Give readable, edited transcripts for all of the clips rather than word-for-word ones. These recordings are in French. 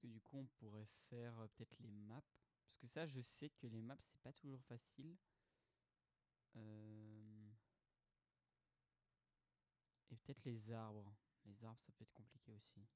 que du coup, on pourrait faire peut-être les maps. Parce que ça, je sais que les maps, c'est pas toujours facile. Et peut-être les arbres. Les arbres, ça peut être compliqué aussi.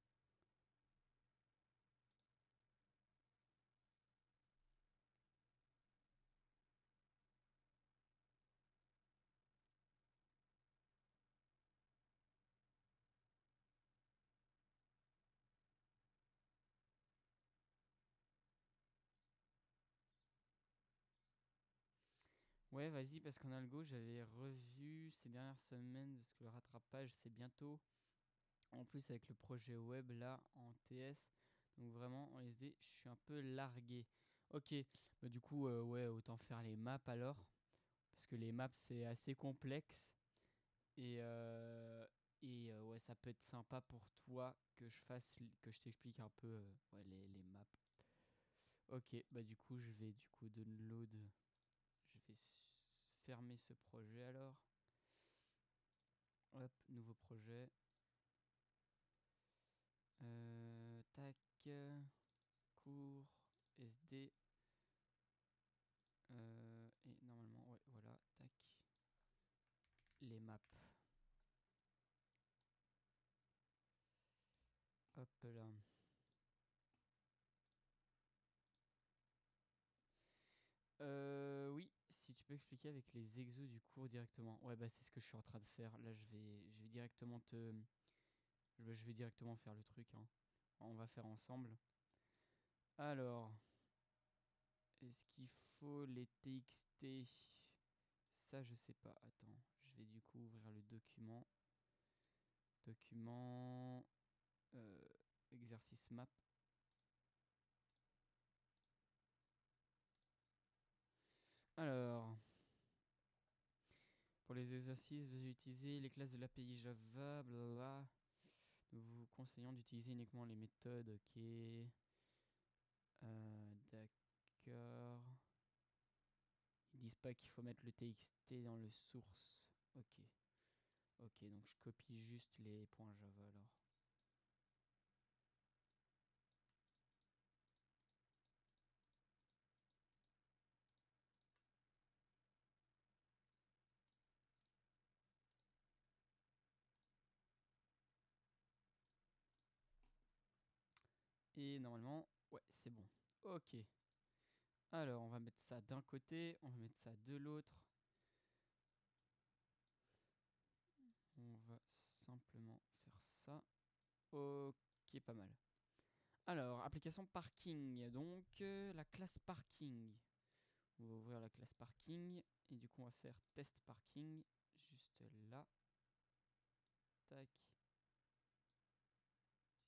Ouais, vas-y, parce qu'en algo, j'avais revu ces dernières semaines, parce que le rattrapage, c'est bientôt. En plus, avec le projet web, là, en TS. Donc vraiment, en SD, je suis un peu largué. Ok, bah du coup, ouais, autant faire les maps alors. Parce que les maps, c'est assez complexe. Et, ouais, ça peut être sympa pour toi que que je t'explique un peu ouais, les maps. Ok, bah du coup, je vais du coup download. Je vais fermer ce projet alors. Hop, nouveau projet. Tac. Cours. SD. Et normalement, ouais, voilà. Tac. Les maps. Hop là. Oui, si tu peux expliquer avec les exos du cours directement. Ouais, bah c'est ce que je suis en train de faire. Là, je vais directement je vais directement faire le truc, hein. On va faire ensemble. Alors, est-ce qu'il faut les TXT? Ça, je sais pas. Attends, je vais du coup ouvrir le document. Document, euh, exercice map. Alors, pour les exercices, vous utilisez les classes de l'API Java, blablabla. Nous vous conseillons d'utiliser uniquement les méthodes, ok. D'accord. Ils disent pas qu'il faut mettre le TXT dans le source. Ok. Ok, donc je copie juste les points Java alors. Et normalement, ouais, c'est bon. Ok. Alors, on va mettre ça d'un côté, on va mettre ça de l'autre. On va simplement faire ça. Ok, pas mal. Alors, application parking. Donc, la classe parking. On va ouvrir la classe parking. Et du coup, on va faire test parking. Juste là. Tac.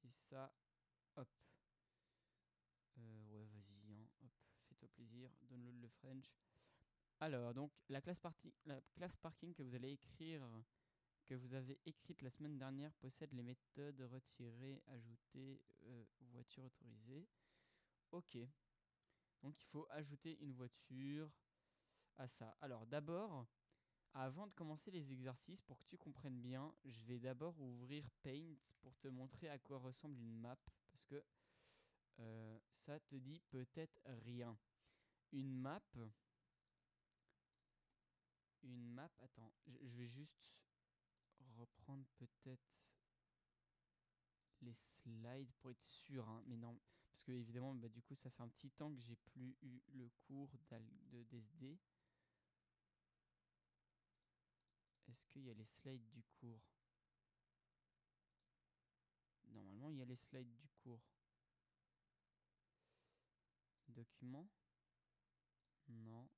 Et ça. Hop. Ouais, vas-y. Hein. Hop. Fais-toi plaisir. Download le French. Alors, donc, la classe parking que vous allez écrire, que vous avez écrite la semaine dernière, possède les méthodes retirer, ajouter, voiture autorisée. Ok. Donc, il faut ajouter une voiture à ça. Alors, d'abord, avant de commencer les exercices, pour que tu comprennes bien, je vais d'abord ouvrir Paint pour te montrer à quoi ressemble une map. Parce que ça te dit peut-être rien. Une map. Attends, je vais juste reprendre peut-être les slides pour être sûr, hein, mais non, parce que évidemment, bah, du coup, ça fait un petit temps que j'ai plus eu le cours d'SD. Est-ce qu'il y a les slides du cours? Normalement, il y a les slides du cours. Document? Non.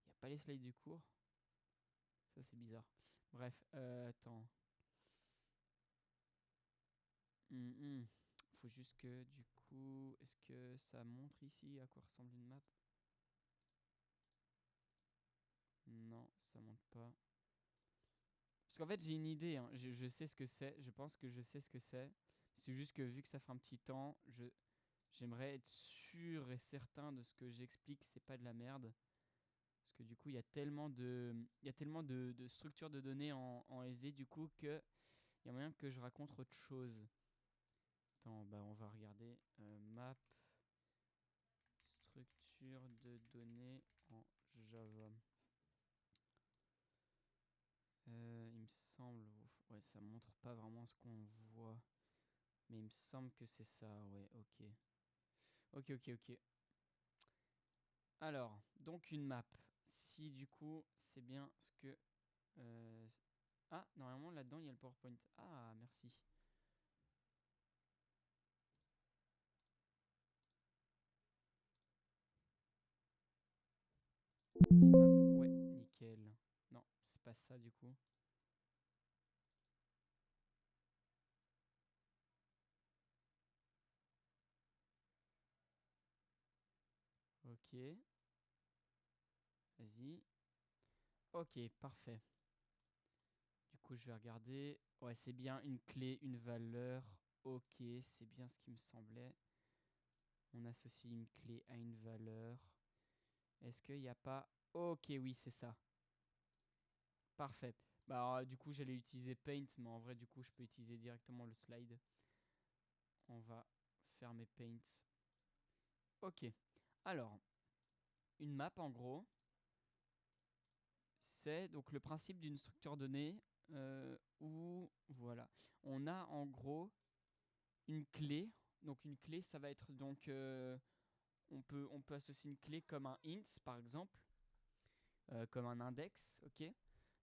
Il n'y a pas les slides du cours? Ça, c'est bizarre. Bref, attends. Faut juste que, du coup, est-ce que ça montre ici à quoi ressemble une map? Non, ça montre pas. Parce qu'en fait, j'ai une idée, hein. Je sais ce que c'est. Je pense que je sais ce que c'est. C'est juste que vu que ça fait un petit temps, j'aimerais être sûr et certain de ce que j'explique, c'est pas de la merde. Parce que du coup, il y a tellement de structures de données en SD, du coup, que il y a moyen que je raconte autre chose. Attends, bah on va regarder map structure de données en Java. Il me semble, ouais, ça montre pas vraiment ce qu'on voit, mais il me semble que c'est ça, ouais, ok. Ok. Alors, donc une map. Si du coup, c'est bien ce que... Ah, normalement là-dedans, il y a le PowerPoint. Ah, merci. Les maps, ouais, nickel. Non, c'est pas ça du coup. Ok, vas-y. Ok, parfait. Du coup, je vais regarder. Ouais, c'est bien une clé, une valeur. Ok, c'est bien ce qui me semblait. On associe une clé à une valeur. Est-ce qu'il n'y a pas... Ok, oui, c'est ça. Parfait. Bah, alors, du coup, j'allais utiliser Paint, mais en vrai, du coup, je peux utiliser directement le slide. On va fermer Paint. Ok. Alors, une map, en gros, c'est donc le principe d'une structure donnée où, voilà, on a en gros une clé. Donc, une clé, ça va être donc... on peut associer une clé comme un int, par exemple, comme un index, ok.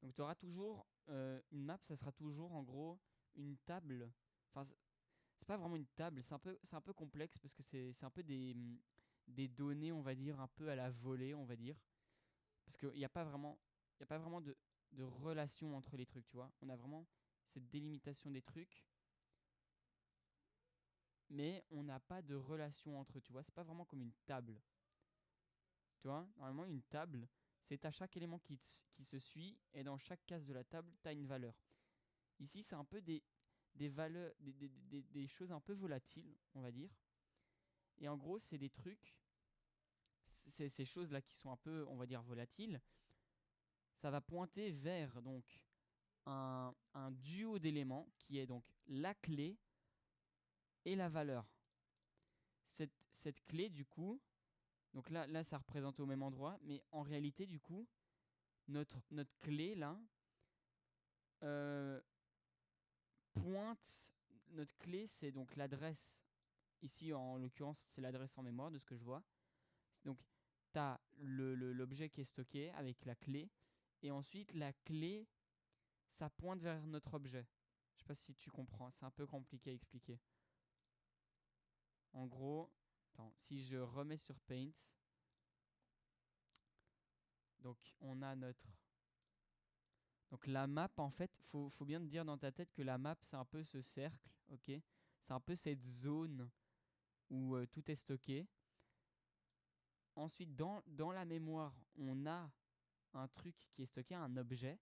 Donc tu auras toujours une map, ça sera toujours en gros une table. Enfin, c'est pas vraiment une table, c'est un peu complexe parce que c'est un peu des données, on va dire, un peu à la volée, on va dire. Parce qu'il n'y a pas vraiment, il y a pas vraiment de relation entre les trucs, tu vois. On a vraiment cette délimitation des trucs, mais on n'a pas de relation entre eux, tu vois. C'est pas vraiment comme une table. Tu vois, normalement, une table, c'est à chaque élément qui se suit, et dans chaque case de la table, tu as une valeur. Ici, c'est un peu des valeurs, des choses un peu volatiles, on va dire. Et en gros, c'est des trucs, ces choses-là qui sont un peu, on va dire, volatiles, ça va pointer vers donc un duo d'éléments qui est donc la clé et la valeur. Cette clé, du coup, donc là, ça représente au même endroit, mais en réalité, du coup, notre clé, là, euh, pointe, notre clé, c'est donc l'adresse. Ici, en l'occurrence, c'est l'adresse en mémoire de ce que je vois. Donc, tu as l'objet qui est stocké avec la clé. Et ensuite, la clé, ça pointe vers notre objet. Je sais pas si tu comprends, c'est un peu compliqué à expliquer. En gros, attends, si je remets sur Paint, donc on a notre... Donc la map, en fait, faut bien te dire dans ta tête que la map, c'est un peu ce cercle, ok. C'est un peu cette zone où tout est stocké. Ensuite, dans la mémoire, on a un truc qui est stocké, un objet.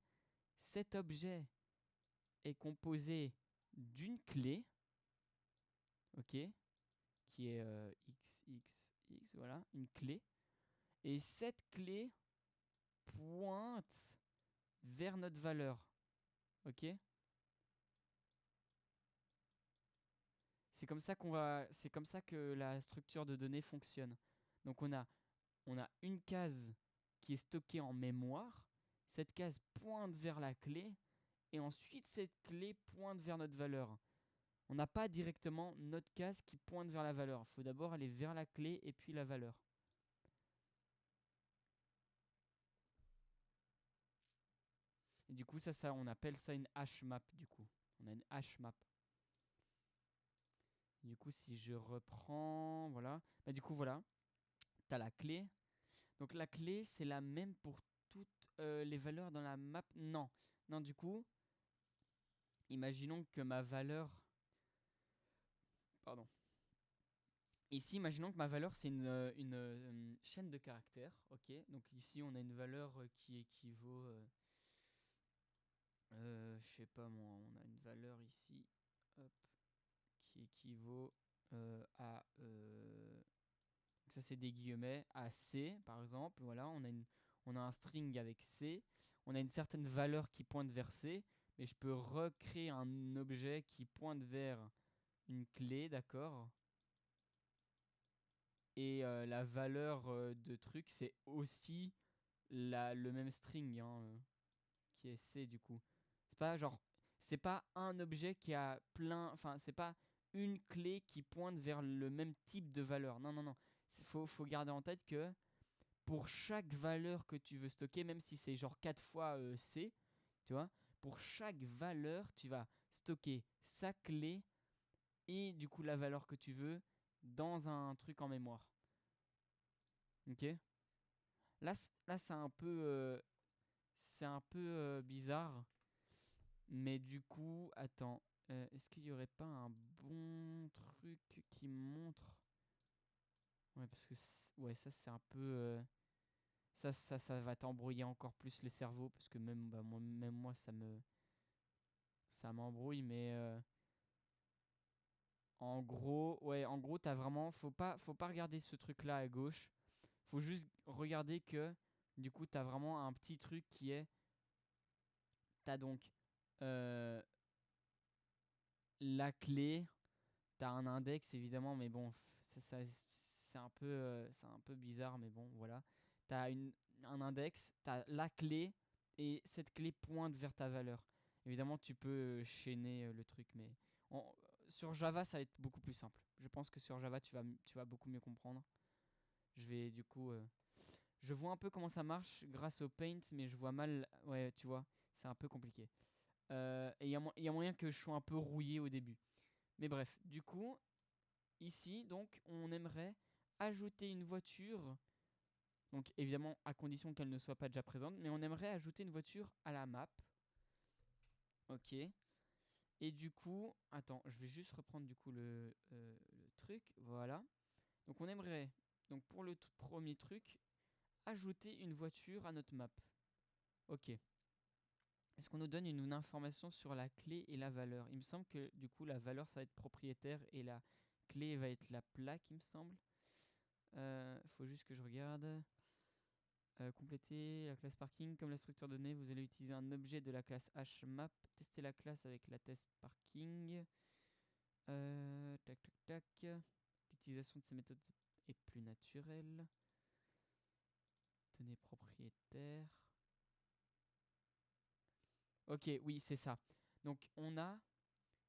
Cet objet est composé d'une clé, ok, qui est x, voilà, une clé. Et cette clé pointe vers notre valeur, ok. C'est comme ça que la structure de données fonctionne. Donc on a une case qui est stockée en mémoire. Cette case pointe vers la clé et ensuite cette clé pointe vers notre valeur. On n'a pas directement notre case qui pointe vers la valeur. Il faut d'abord aller vers la clé et puis la valeur. Et du coup, ça, on appelle ça une hash map. Du coup, on a une hash map. Du coup, si je reprends, voilà. Bah, du coup, voilà. Tu as la clé. Donc la clé, c'est la même pour toutes les valeurs dans la map. Non. Non, du coup, imaginons que ma valeur... Pardon. Ici, imaginons que ma valeur, c'est une chaîne de caractères. Ok. Donc ici, on a une valeur qui équivaut... je sais pas moi, on a une valeur ici, hop, qui équivaut à... ça c'est des guillemets, à C par exemple. Voilà, on a un string avec C. On a une certaine valeur qui pointe vers C. mais je peux recréer un objet qui pointe vers une clé, d'accord? Et la valeur de truc, c'est aussi le même string, hein, qui est C du coup. C'est pas genre, c'est pas un objet qui a plein, enfin c'est pas une clé qui pointe vers le même type de valeur. Non, non, non. Faut garder en tête que pour chaque valeur que tu veux stocker, même si c'est genre 4 fois C, tu vois, pour chaque valeur, tu vas stocker sa clé et du coup la valeur que tu veux dans un truc en mémoire. Ok? Là c'est un peu bizarre, mais du coup, attends, est-ce qu'il y aurait pas un bon truc qui montre? Ouais, parce que ouais, ça c'est un peu, ça va t'embrouiller encore plus les cerveaux, parce que même, bah, même moi, ça m'embrouille, mais en gros, ouais, en gros, t'as vraiment, faut pas regarder ce truc-là à gauche. Faut juste regarder que, du coup, t'as vraiment un petit truc qui est, t'as donc euh, la clé, t'as un index évidemment, mais bon, c'est un peu bizarre, mais bon, voilà. T'as un index, t'as la clé, et cette clé pointe vers ta valeur. Évidemment, tu peux chaîner le truc, mais on- sur Java, ça va être beaucoup plus simple. Je pense que sur Java, tu vas beaucoup mieux comprendre. Je vais du coup, je vois un peu comment ça marche grâce au Paint, mais je vois mal. Ouais, tu vois, c'est un peu compliqué. Et il y a moyen que je sois un peu rouillé au début. Mais bref, du coup, ici, donc, on aimerait ajouter une voiture. Donc, évidemment, à condition qu'elle ne soit pas déjà présente, mais on aimerait ajouter une voiture à la map. Ok. Et du coup, attends, je vais juste reprendre du coup le truc. Voilà. Donc, on aimerait, donc pour le premier truc, ajouter une voiture à notre map. Ok. Est-ce qu'on nous donne une information sur la clé et la valeur? Il me semble que du coup, la valeur, ça va être propriétaire et la clé va être la plaque, il me semble. Faut juste que je regarde. Compléter la classe parking. Comme la structure donnée, vous allez utiliser un objet de la classe HMap. Tester la classe avec la test parking. Tac, tac, tac. L'utilisation de ces méthodes est plus naturelle. Données propriétaires. Ok, oui, c'est ça. Donc, on a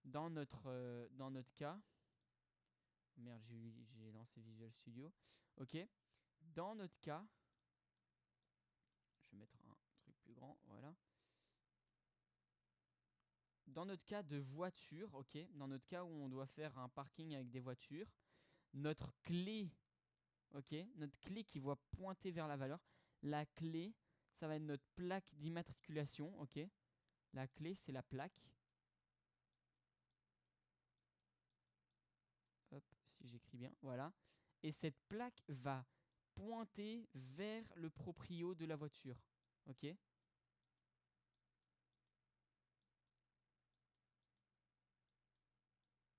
dans notre cas. Merde, j'ai lancé Visual Studio. Ok. Dans notre cas, je vais mettre un truc plus grand. Voilà. Dans notre cas de voiture, ok, dans notre cas où on doit faire un parking avec des voitures, notre clé, ok, notre clé qui va pointer vers la valeur, la clé, ça va être notre plaque d'immatriculation, ok. La clé, c'est la plaque. Hop, si j'écris bien, voilà. Et cette plaque va pointer vers le proprio de la voiture, ok.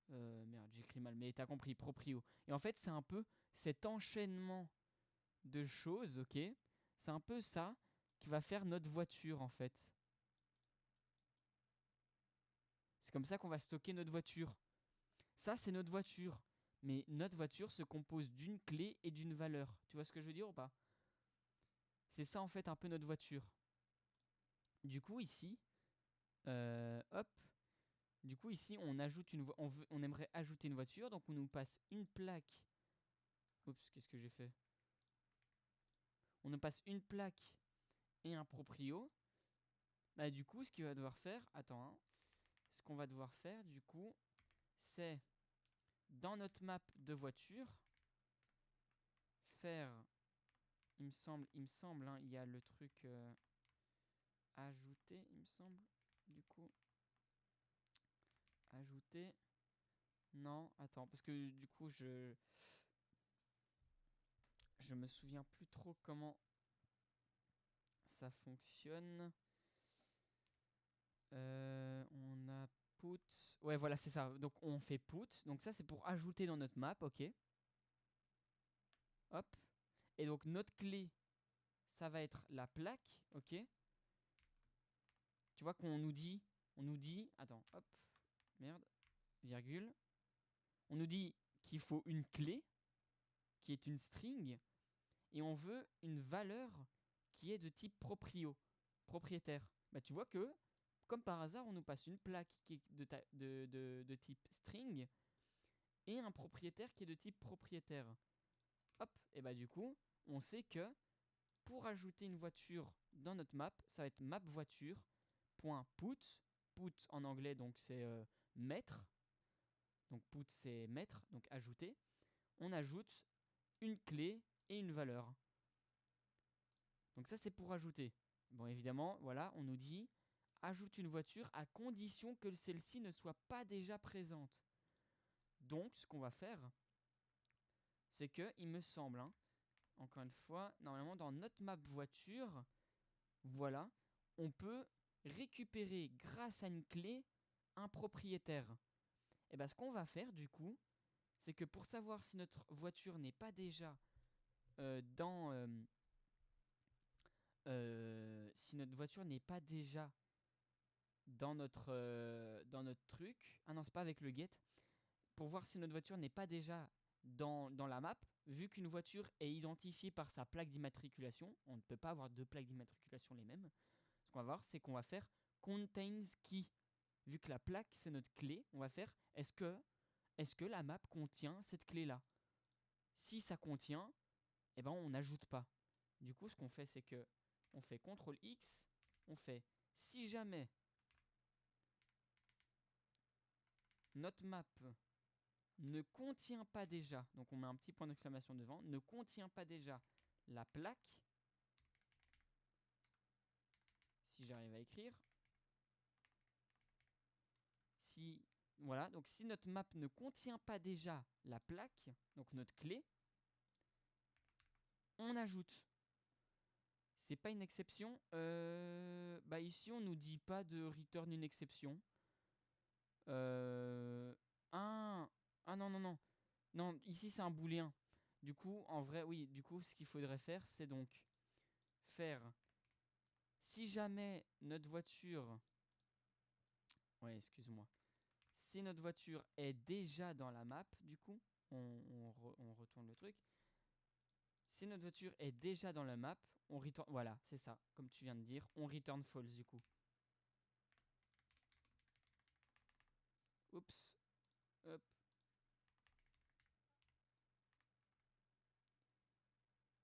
Merde, j'écris mal, mais t'as compris, proprio. Et en fait, c'est un peu cet enchaînement de choses, ok. C'est un peu ça qui va faire notre voiture, en fait. C'est comme ça qu'on va stocker notre voiture. Ça, c'est notre voiture. Mais notre voiture se compose d'une clé et d'une valeur. Tu vois ce que je veux dire ou pas? C'est ça, en fait, un peu notre voiture. Du coup, ici, hop. Du coup, ici, on ajoute on aimerait ajouter une voiture, donc on nous passe une plaque. Oups, qu'est-ce que j'ai fait? On nous passe une plaque et un proprio. Bah, du coup, ce qu'il va devoir faire, attends, hein. Ce qu'on va devoir faire, du coup, c'est dans notre map de voiture, faire, il me semble, hein, il y a le truc ajouter, il me semble, du coup, ajouter, non, attends, parce que du coup, je me souviens plus trop comment ça fonctionne. On a put, ouais, voilà, c'est ça. Donc on fait put, donc ça c'est pour ajouter dans notre map, ok. Hop. Et donc notre clé, ça va être la plaque, ok. Tu vois qu'on nous dit on nous dit, attends, hop, merde, virgule, on nous dit qu'il faut une clé qui est une string et on veut une valeur qui est de type propriétaire. Bah tu vois que, comme par hasard, on nous passe une plaque qui est de type string et un propriétaire qui est de type propriétaire. Hop, et bah du coup, on sait que pour ajouter une voiture dans notre map, ça va être map voiture.put. Put en anglais, donc c'est mettre. Donc put c'est mettre, donc ajouter. On ajoute une clé et une valeur. Donc ça c'est pour ajouter. Bon évidemment, voilà, on nous dit ajoute une voiture à condition que celle-ci ne soit pas déjà présente. Donc ce qu'on va faire, c'est que il me semble, encore une fois, normalement dans notre map voiture, voilà, on peut récupérer grâce à une clé un propriétaire. Et bien ce qu'on va faire du coup, c'est que pour savoir si notre voiture n'est pas déjà si notre voiture n'est pas déjà dans notre truc. Ah non, c'est pas avec le get. Pour voir si notre voiture n'est pas déjà dans la map, vu qu'une voiture est identifiée par sa plaque d'immatriculation, on ne peut pas avoir deux plaques d'immatriculation les mêmes. Ce qu'on va voir, c'est qu'on va faire contains key. Vu que la plaque, c'est notre clé, on va faire est-ce que la map contient cette clé-là. Si ça contient, eh ben on n'ajoute pas. Du coup, ce qu'on fait, c'est que on fait CTRL X, on fait si jamais notre map ne contient pas déjà, donc on met un petit point d'exclamation devant, ne contient pas déjà la plaque, si j'arrive à écrire, voilà, donc si notre map ne contient pas déjà la plaque, donc notre clé, on ajoute. C'est pas une exception. Bah ici on nous dit pas de return une exception. Ah non non non. Non, ici c'est un booléen. Du coup, en vrai, oui, du coup, ce qu'il faudrait faire, c'est donc faire si jamais notre voiture. Ouais, excuse-moi. Si notre voiture est déjà dans la map, du coup, on retourne le truc. Si notre voiture est déjà dans la map, on return. Voilà, c'est ça, comme tu viens de dire, on return false du coup. Oups. Hop.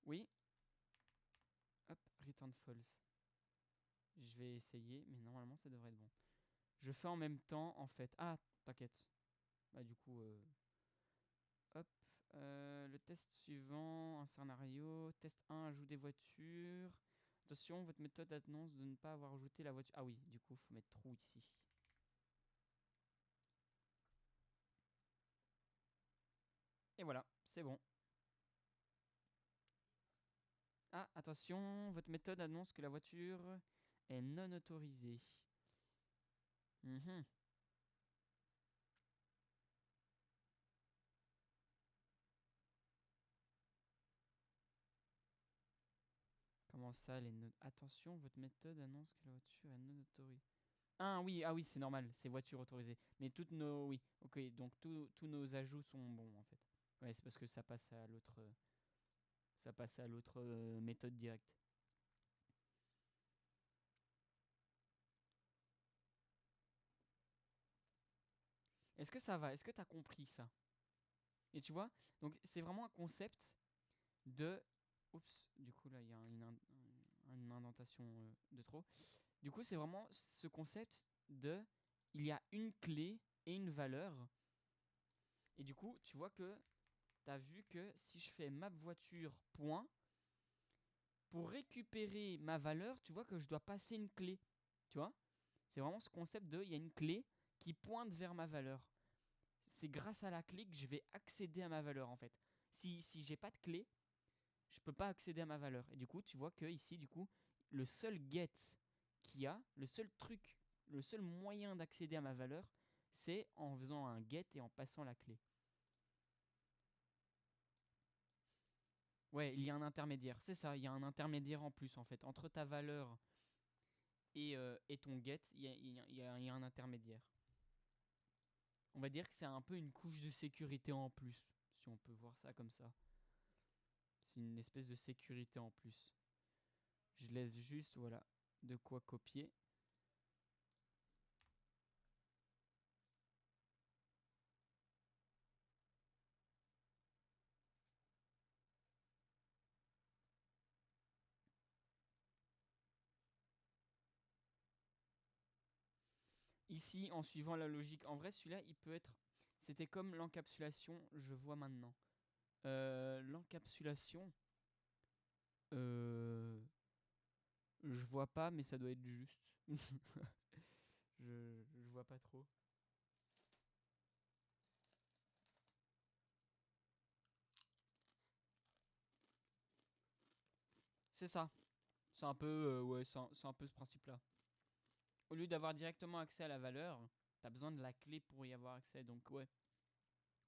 Oui. Hop, return false. Je vais essayer, mais normalement ça devrait être bon. Je fais en même temps, en fait. Ah, t'inquiète. Bah du coup, hop. Le test suivant, un scénario. Test 1, ajout des voitures. Attention, votre méthode annonce de ne pas avoir ajouté la voiture. Ah oui, du coup, faut mettre true ici. Et voilà, c'est bon. Ah, attention, votre méthode annonce que la voiture est non autorisée. Mhm. Comment ça, attention, votre méthode annonce que la voiture est non autorisée. Ah oui, c'est normal, c'est voiture autorisée. Mais toutes nos, oui, ok, donc tous nos ajouts sont bons en fait. Ouais, c'est parce que ça passe à l'autre méthode directe. Est-ce que ça va? Est-ce que tu as compris ça? Et tu vois, donc c'est vraiment un concept de. Oups, du coup là il y a une indentation de trop. Du coup, c'est vraiment ce concept de il y a une clé et une valeur. Et du coup, tu vois que tu as vu que si je fais map voiture point, pour récupérer ma valeur, tu vois que je dois passer une clé. Tu vois? C'est vraiment ce concept de il y a une clé qui pointe vers ma valeur. C'est grâce à la clé que je vais accéder à ma valeur en fait. Si j'ai pas de clé, je peux pas accéder à ma valeur. Et du coup, tu vois que ici, du coup, le seul get qu'il y a, le seul truc, le seul moyen d'accéder à ma valeur, c'est en faisant un get et en passant la clé. Ouais, il y a un intermédiaire. C'est ça, il y a un intermédiaire en plus en fait entre ta valeur et ton get, il y a un intermédiaire. On va dire que c'est un peu une couche de sécurité en plus, si on peut voir ça comme ça. C'est une espèce de sécurité en plus. Je laisse juste, voilà, de quoi copier. Ici, en suivant la logique, en vrai, celui-là, il peut être... C'était comme l'encapsulation, je vois maintenant. L'encapsulation, je vois pas, mais ça doit être juste. Je vois pas trop. C'est ça. C'est un peu, ouais, c'est un peu ce principe-là. Au lieu d'avoir directement accès à la valeur, t'as besoin de la clé pour y avoir accès. Donc ouais,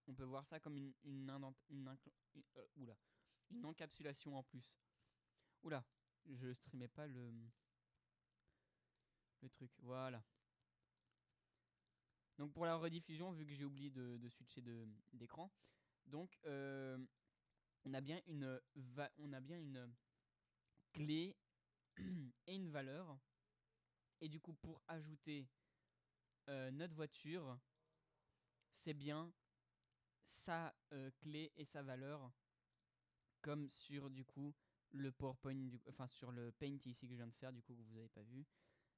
on peut voir ça comme une encapsulation en plus. Oula, je streamais pas le truc. Voilà. Donc pour la rediffusion, vu que j'ai oublié de switcher d'écran, donc on a bien une clé et une valeur. Et du coup, pour ajouter notre voiture, c'est bien sa clé et sa valeur, comme sur du coup le PowerPoint, enfin sur le Paint ici que je viens de faire, du coup que vous n'avez pas vu.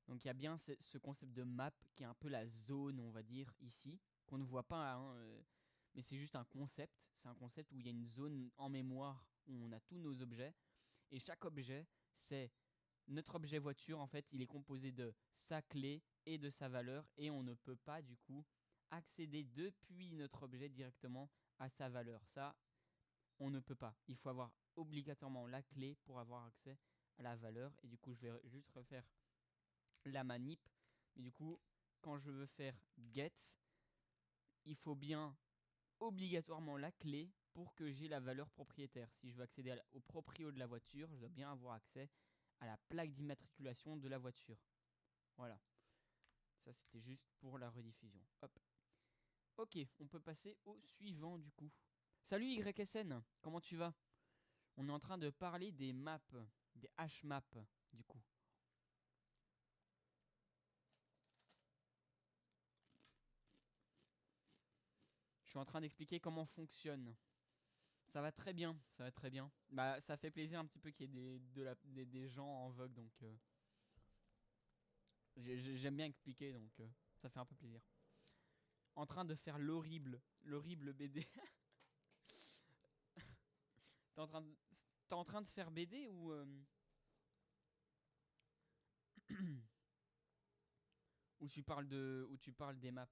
Donc il y a bien ce concept de map qui est un peu la zone, on va dire, ici, qu'on ne voit pas, hein, mais c'est juste un concept. C'est un concept où il y a une zone en mémoire où on a tous nos objets. Et chaque objet, c'est notre objet voiture, en fait, il est composé de sa clé et de sa valeur. Et on ne peut pas, du coup, accéder depuis notre objet directement à sa valeur. Ça, on ne peut pas. Il faut avoir obligatoirement la clé pour avoir accès à la valeur. Et du coup, je vais juste refaire la manip. Mais du coup, quand je veux faire get, il faut bien obligatoirement la clé pour que j'ai la valeur propriétaire. Si je veux accéder au proprio de la voiture, je dois bien avoir accès à la plaque d'immatriculation de la voiture. Voilà. Ça, c'était juste pour la rediffusion. Hop. Ok, on peut passer au suivant du coup. Salut YSN, comment tu vas? On est en train de parler des maps, des HMAP du coup. Je suis en train d'expliquer comment fonctionne. Ça va très bien, ça va très bien. Bah, ça fait plaisir un petit peu qu'il y ait des gens en vogue, donc j'aime bien expliquer, donc ça fait un peu plaisir. En train de faire l'horrible BD. T'es en train de faire BD ou ou tu parles des maps?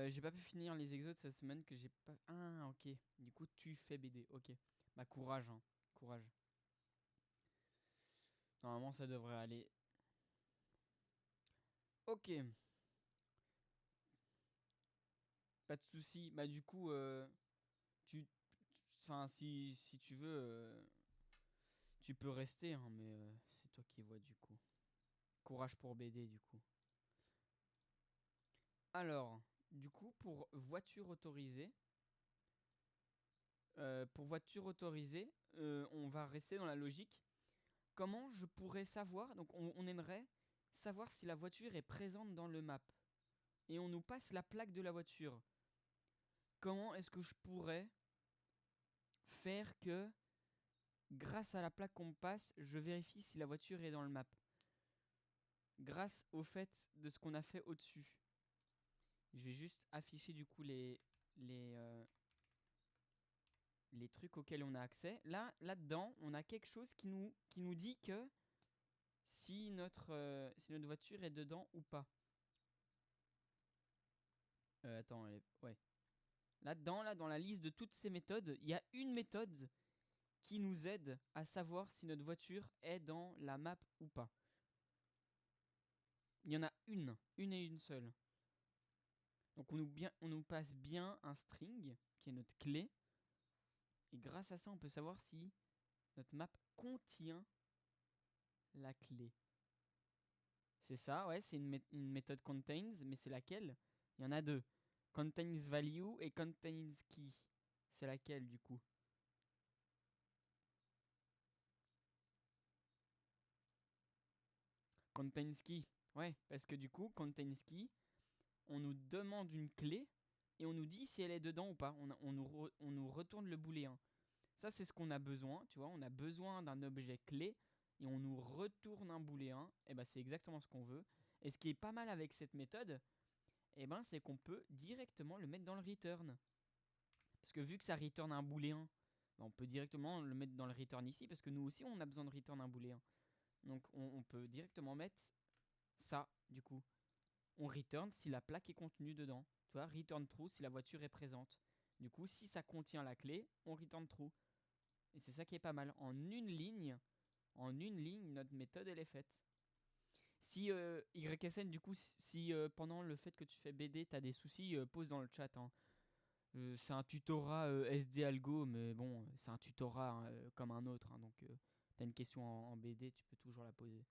J'ai pas pu finir les exos de cette semaine que j'ai pas. Ah ok. Du coup tu fais BD. Ok. Bah courage, hein. Courage. Normalement ça devrait aller. Ok. Pas de souci. Bah du coup tu, enfin si tu veux, tu peux rester, hein, mais c'est toi qui vois du coup. Courage pour BD du coup. Alors, du coup pour voiture autorisée. On va rester dans la logique. Comment je pourrais savoir, donc on aimerait savoir si la voiture est présente dans le map. Et on nous passe la plaque de la voiture. Comment est-ce que je pourrais faire que, grâce à la plaque qu'on me passe, je vérifie si la voiture est dans le map? Grâce au fait de ce qu'on a fait au-dessus. Je vais juste afficher du coup les trucs auxquels on a accès. Là-dedans, on a quelque chose qui nous dit que si si notre voiture est dedans ou pas. Attends, ouais. Là-dedans, là, dans la liste de toutes ces méthodes, il y a une méthode qui nous aide à savoir si notre voiture est dans la map ou pas. Il y en a une et une seule. Donc on nous passe bien un string qui est notre clé. Et grâce à ça, on peut savoir si notre map contient la clé. C'est ça, ouais, c'est une méthode contains, mais c'est laquelle? Il y en a deux. Contains value et contains key. C'est laquelle du coup? Contains key. Ouais, parce que du coup, contains key, on nous demande une clé et on nous dit si elle est dedans ou pas. On nous retourne le booléen. Ça, c'est ce qu'on a besoin, tu vois. On a besoin d'un objet clé et on nous retourne un booléen. Et ben, c'est exactement ce qu'on veut. Et ce qui est pas mal avec cette méthode, et ben, c'est qu'on peut directement le mettre dans le return. Parce que vu que ça return un booléen, ben, on peut directement le mettre dans le return ici. Parce que nous aussi, on a besoin de return un booléen. Donc, on peut directement mettre ça, du coup. On return si la plaque est contenue dedans. Tu vois, return true si la voiture est présente. Du coup, si ça contient la clé, on return true. Et c'est ça qui est pas mal. En une ligne, notre méthode, elle est faite. Si YSN, du coup, si pendant le fait que tu fais BD, t'as des soucis, pose dans le chat. Hein. C'est un tutorat SD Algo, mais bon, c'est un tutorat hein, comme un autre. Hein, donc, t'as une question en BD, tu peux toujours la poser.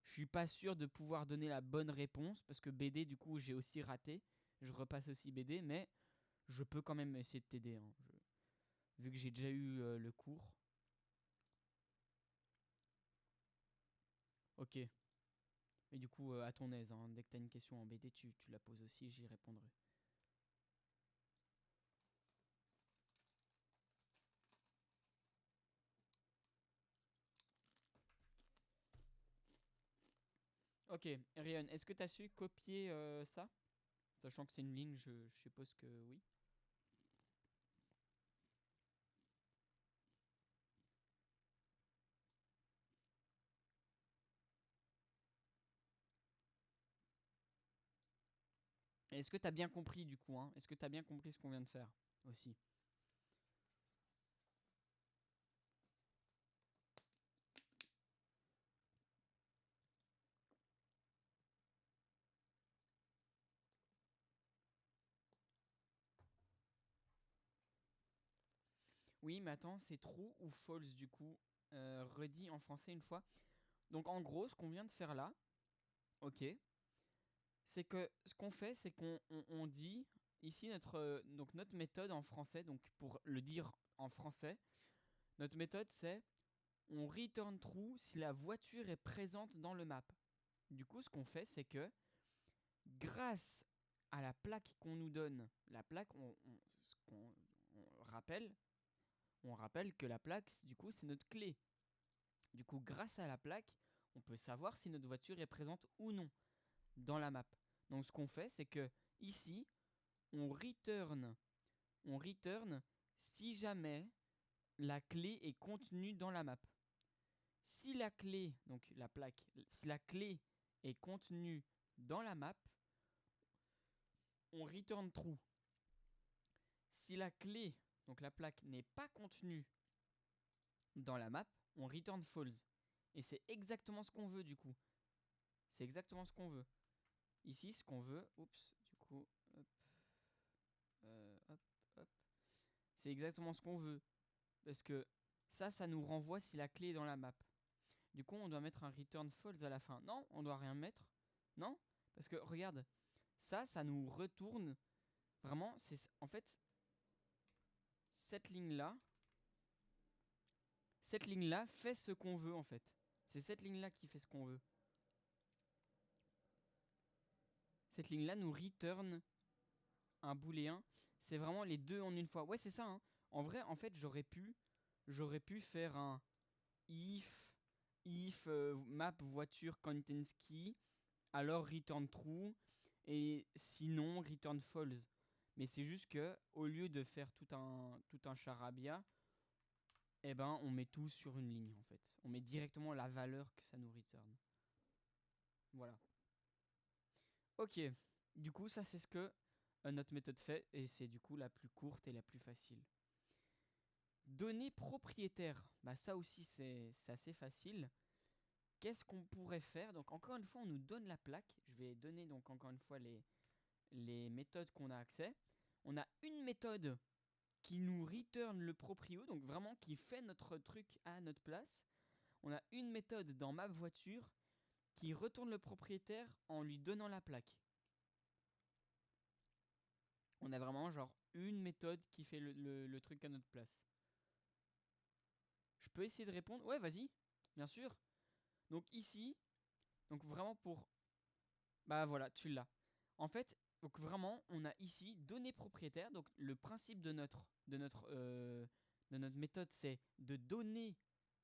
Je suis pas sûr de pouvoir donner la bonne réponse parce que BD, du coup, j'ai aussi raté. Je repasse aussi BD, mais je peux quand même essayer de t'aider. Hein. Vu que j'ai déjà eu le cours. Ok. Et du coup, à ton aise, hein, dès que tu as une question en BD, tu la poses aussi, j'y répondrai. Ok, Rion, est-ce que tu as su copier ça? Sachant que c'est une ligne, je suppose que oui. Est-ce que tu as bien compris du coup hein? Est-ce que tu as bien compris ce qu'on vient de faire aussi? Oui, mais attends, c'est true ou false du coup? Redis en français une fois. Donc en gros, ce qu'on vient de faire là, ok, c'est que ce qu'on fait, c'est qu'on dit ici donc notre méthode en français, donc pour le dire en français, notre méthode c'est on return true si la voiture est présente dans le map. Du coup, ce qu'on fait, c'est que grâce à la plaque qu'on nous donne, la plaque, on rappelle que la plaque, du coup, c'est notre clé. Du coup, grâce à la plaque, on peut savoir si notre voiture est présente ou non dans la map. Donc, ce qu'on fait, c'est que ici, on return si jamais la clé est contenue dans la map. Si la clé, donc la plaque, si la clé est contenue dans la map, on return true. Si la clé, donc la plaque, n'est pas contenue dans la map, on return false. Et c'est exactement ce qu'on veut du coup. C'est exactement ce qu'on veut. Ici, ce qu'on veut, oups, du coup, hop, hop, hop. C'est exactement ce qu'on veut. Parce que ça nous renvoie si la clé est dans la map. Du coup, on doit mettre un return false à la fin. Non, on doit rien mettre. Non, parce que regarde, ça nous retourne. Vraiment, c'est en fait cette ligne-là. Cette ligne-là fait ce qu'on veut en fait. C'est cette ligne-là qui fait ce qu'on veut. Cette ligne-là nous return un booléen. C'est vraiment les deux en une fois. Ouais, c'est ça. Hein. En vrai, en fait, j'aurais pu faire un if map voiture contains key, alors return true, et sinon return false. Mais c'est juste que au lieu de faire tout un charabia, eh ben on met tout sur une ligne en fait. On met directement la valeur que ça nous return. Voilà. Ok. Du coup, ça c'est ce que notre méthode fait et c'est du coup la plus courte et la plus facile. Données propriétaires, bah ça aussi c'est assez facile. qu'est-ce qu'on pourrait faire? Donc encore une fois, on nous donne la plaque. Je vais donner donc encore une fois les méthodes qu'on a accès. On a une méthode qui nous return le proprio, donc vraiment qui fait notre truc à notre place. On a une méthode dans map voiture qui retourne le propriétaire en lui donnant la plaque. On a vraiment genre une méthode qui fait le truc à notre place. Je peux essayer de répondre? Ouais, vas-y, bien sûr. Donc ici, donc vraiment pour... Bah voilà, tu l'as. En fait, donc vraiment, on a ici données propriétaires. Donc le principe de notre méthode, c'est de donner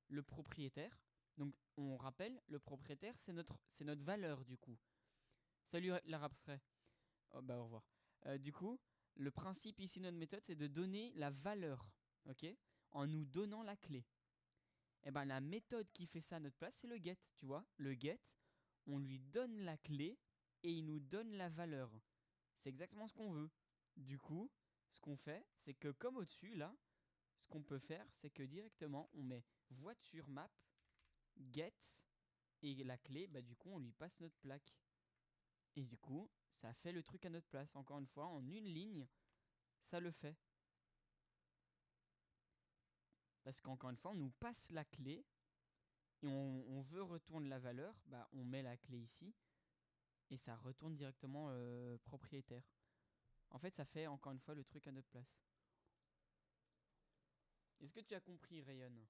le propriétaire. Donc on rappelle, le propriétaire, c'est notre valeur du coup. Salut l'arabe-abstrait. Oh, bah au revoir. Du coup, le principe ici de notre méthode, c'est de donner la valeur, ok, en nous donnant la clé. Et ben la méthode qui fait ça à notre place, c'est le get, tu vois. Le get, on lui donne la clé et il nous donne la valeur. C'est exactement ce qu'on veut. Du coup, ce qu'on fait, c'est que comme au-dessus, là, ce qu'on peut faire, c'est que directement, on met voiture map, get, et la clé, bah du coup, on lui passe notre plaque. Et du coup, ça fait le truc à notre place. Encore une fois, en une ligne, ça le fait. Parce qu'encore une fois, on nous passe la clé et on veut retourner la valeur, bah on met la clé ici et ça retourne directement propriétaire. En fait, ça fait encore une fois le truc à notre place. Est-ce que tu as compris, Rayon?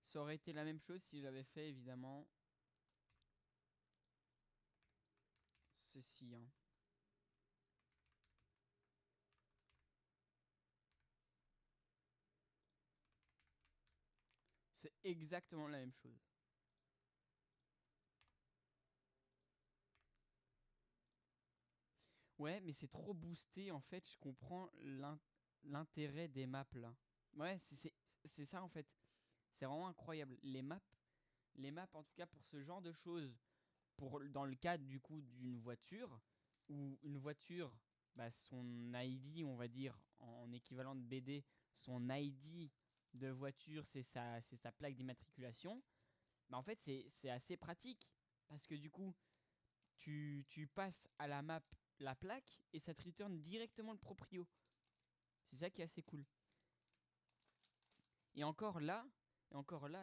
Ça aurait été la même chose si j'avais fait évidemment ceci. Hein. C'est exactement la même chose. Ouais, mais c'est trop boosté en fait. Je comprends l'intérêt des maps là. Ouais, c'est ça en fait. C'est vraiment incroyable. Les maps en tout cas pour ce genre de choses, dans le cadre du coup d'une voiture, où une voiture, bah, son ID, on va dire, en équivalent de BD, son ID de voiture, c'est sa plaque d'immatriculation. Bah, en fait, c'est assez pratique. Parce que du coup, tu passes à la map la plaque et ça te return directement le proprio. C'est ça qui est assez cool. Et encore là,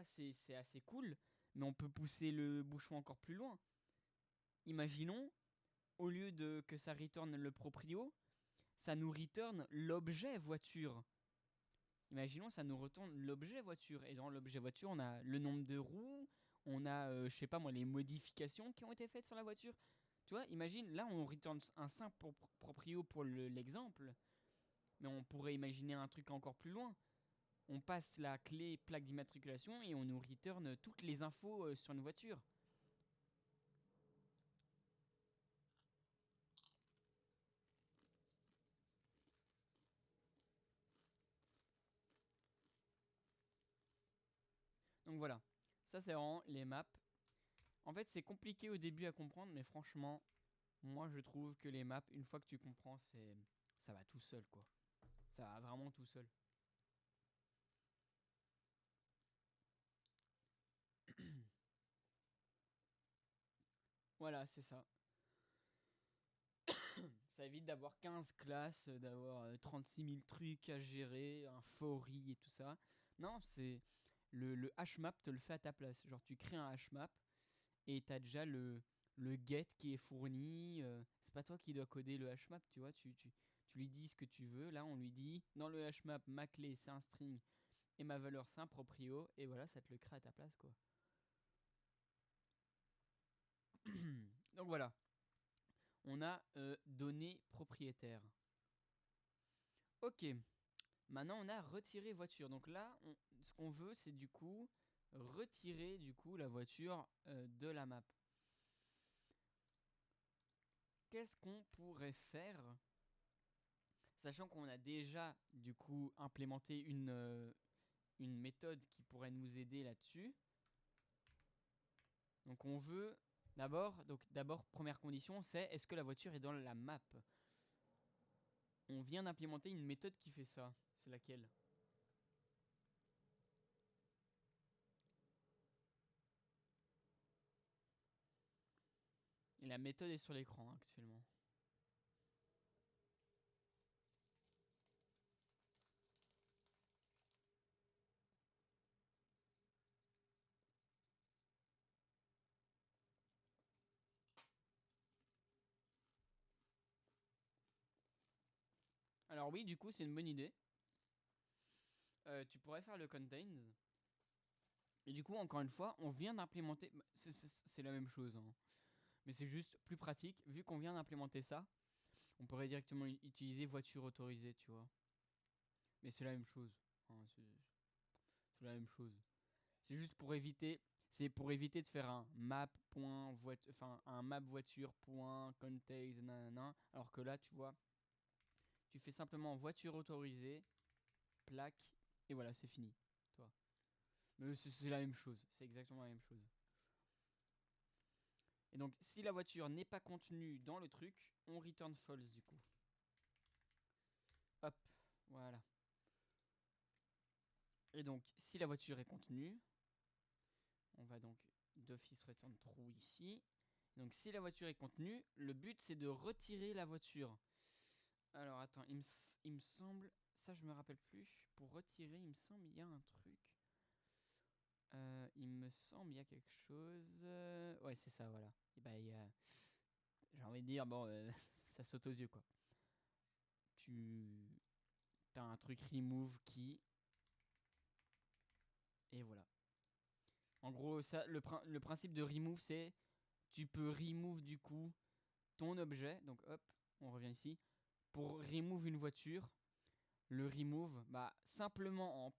c'est assez cool, mais on peut pousser le bouchon encore plus loin. Imaginons, au lieu de que ça return le proprio, ça nous return l'objet voiture. Imaginons, ça nous retourne l'objet voiture. Et dans l'objet voiture, on a le nombre de roues, on a, je sais pas moi, les modifications qui ont été faites sur la voiture. Tu vois, imagine, là, on return un simple proprio pour l'exemple, mais on pourrait imaginer un truc encore plus loin. On passe la clé plaque d'immatriculation et on nous return toutes les infos sur une voiture. Donc voilà, ça c'est vraiment les maps. En fait, c'est compliqué au début à comprendre, mais franchement, moi je trouve que les maps, une fois que tu comprends, ça va tout seul quoi. Ça va vraiment tout seul. Voilà, c'est ça. Ça évite d'avoir 15 classes, d'avoir 36 000 trucs à gérer, un fori et tout ça. Non, c'est le hmap te le fait à ta place. Genre tu crées un hmap et t'as déjà le get qui est fourni. C'est pas toi qui dois coder le hmap, tu vois. Tu lui dis ce que tu veux. Là, on lui dit dans le hmap, ma clé c'est un string et ma valeur c'est un proprio. Et voilà, ça te le crée à ta place, quoi. Donc voilà, on a données propriétaires. Ok, maintenant on a retiré voiture. Donc là, ce qu'on veut, c'est du coup retirer du coup la voiture de la map. Qu'est-ce qu'on pourrait faire? Sachant qu'on a déjà du coup implémenté une méthode qui pourrait nous aider là-dessus. Donc on veut d'abord première condition, c'est est-ce que la voiture est dans la map? On vient d'implémenter une méthode qui fait ça. C'est laquelle? Et la méthode est sur l'écran actuellement. Alors oui, du coup, c'est une bonne idée. Tu pourrais faire le contains. Et du coup, encore une fois, on vient d'implémenter. C'est la même chose, hein. Mais c'est juste plus pratique. Vu qu'on vient d'implémenter ça, on pourrait directement utiliser voiture autorisée, tu vois. Mais c'est la même chose, hein, c'est la même chose. C'est juste pour éviter. C'est pour éviter de faire un map voiture.contains nanana. Alors que là, tu vois, tu fais simplement voiture autorisée, plaque, et voilà, c'est fini. Toi. Mais c'est la même chose. C'est exactement la même chose. Et donc, si la voiture n'est pas contenue dans le truc, on return false du coup. Hop, voilà. Et donc, si la voiture est contenue, on va donc d'office return true ici. Donc, si la voiture est contenue, le but c'est de retirer la voiture. Alors, attends, il me semble, ça je me rappelle plus. Pour retirer, il me semble, il y a un truc. Il me semble, il y a quelque chose. Ouais, c'est ça, voilà. Et bah, il y a. J'ai envie de dire, bon, ça saute aux yeux quoi. T'as un truc remove key. Et voilà. En gros, ça, le principe de remove, c'est tu peux remove du coup ton objet. Donc hop, on revient ici. Pour remove une voiture, le remove, bah simplement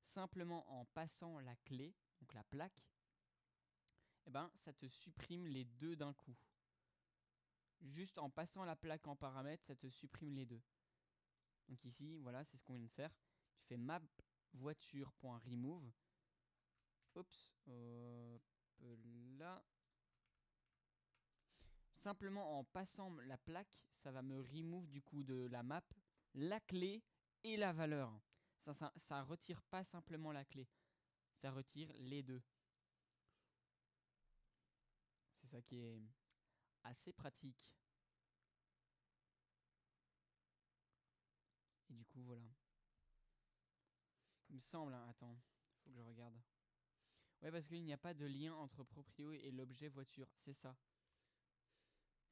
simplement en passant la clé, donc la plaque, et ben ça te supprime les deux d'un coup. Juste en passant la plaque en paramètre, ça te supprime les deux. Donc ici, voilà, c'est ce qu'on vient de faire. Tu fais map voiture.remove. Oups, là. Simplement en passant la plaque, ça va me remove du coup de la map la clé et la valeur. Ça retire pas simplement la clé, ça retire les deux. C'est ça qui est assez pratique. Et du coup, voilà. Il me semble, hein, attends, faut que je regarde. Ouais, parce qu'il n'y a pas de lien entre proprio et l'objet voiture. C'est ça.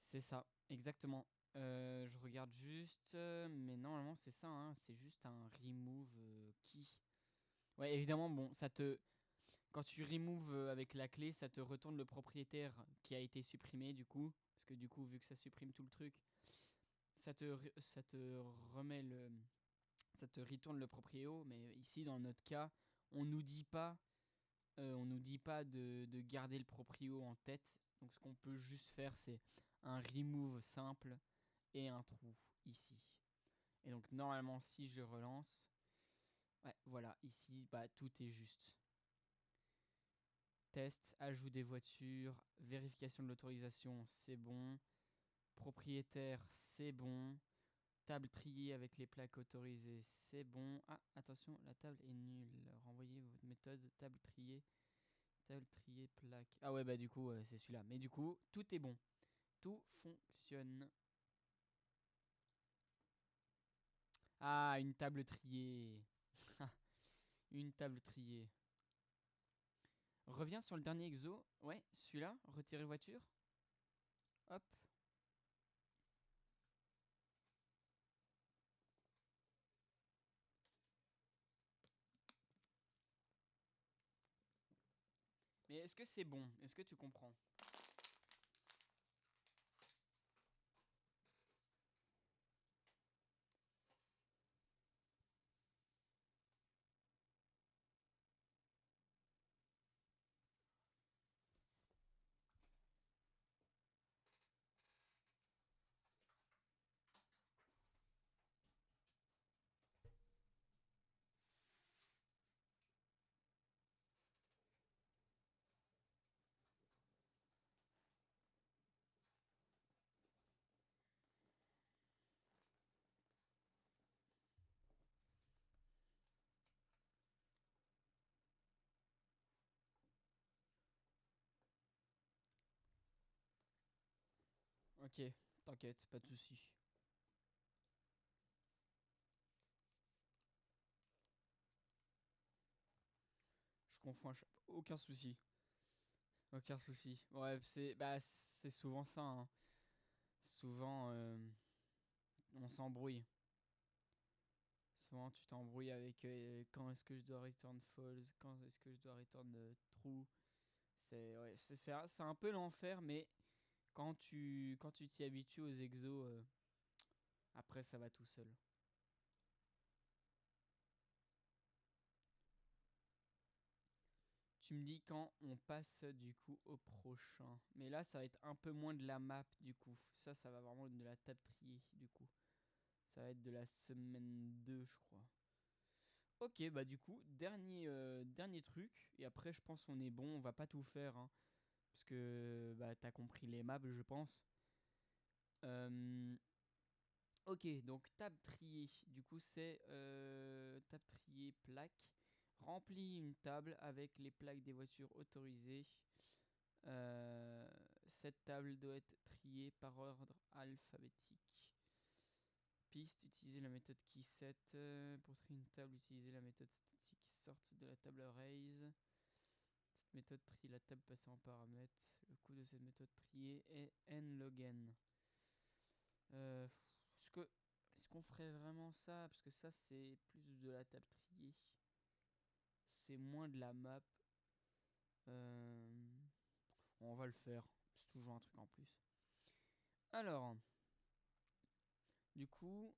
C'est ça, exactement. Je regarde juste, mais normalement c'est ça, hein, c'est juste un remove key. Ouais, évidemment, bon, quand tu remove avec la clé, ça te retourne le propriétaire qui a été supprimé du coup, parce que du coup, vu que ça supprime tout le truc, ça te remet ça te retourne le proprio. Mais ici, dans notre cas, on nous dit pas, de garder le proprio en tête. Donc, ce qu'on peut juste faire, c'est un remove simple et un trou ici. Et donc, normalement, si je relance, ouais, voilà, ici, bah, tout est juste. Test, ajout des voitures, vérification de l'autorisation, c'est bon. Propriétaire, c'est bon. Table triée avec les plaques autorisées, c'est bon. Ah, attention, la table est nulle. Renvoyez votre méthode, table triée, plaque. Ah ouais, bah du coup, c'est celui-là. Mais du coup, tout est bon. Tout fonctionne. Ah, une table triée. Une table triée. Reviens sur le dernier exo. Ouais, celui-là, retirer voiture. Hop. Mais est-ce que c'est bon? Est-ce que tu comprends? Ok, t'inquiète, pas de souci. Je confonds aucun souci. Aucun souci. Ouais, c'est souvent ça, hein. Souvent, on s'embrouille. Souvent, tu t'embrouilles avec quand est-ce que je dois return false, quand est-ce que je dois return true. C'est un peu l'enfer, mais quand tu t'y habitues aux exos, après ça va tout seul. Tu me dis quand on passe du coup au prochain. Mais là, ça va être un peu moins de la map du coup. Ça va vraiment être de la table triée du coup. Ça va être de la semaine 2, je crois. Ok, bah du coup, dernier truc. Et après, je pense qu'on est bon. On va pas tout faire, hein, parce que bah, t'as compris les maps, je pense. Euh, ok, donc table triée. Du coup, c'est table triée plaque. Remplis une table avec les plaques des voitures autorisées. Cette table doit être triée par ordre alphabétique. Piste, utiliser la méthode keyset. Pour trier une table, utiliser la méthode statique sorte de la table raise. Cette méthode trie la table passée en paramètres. Le coût de cette méthode triée est n log n. Est-ce qu'on ferait vraiment ça? Parce que ça, c'est plus de la table triée. C'est moins de la map. On va le faire. C'est toujours un truc en plus. Alors, du coup,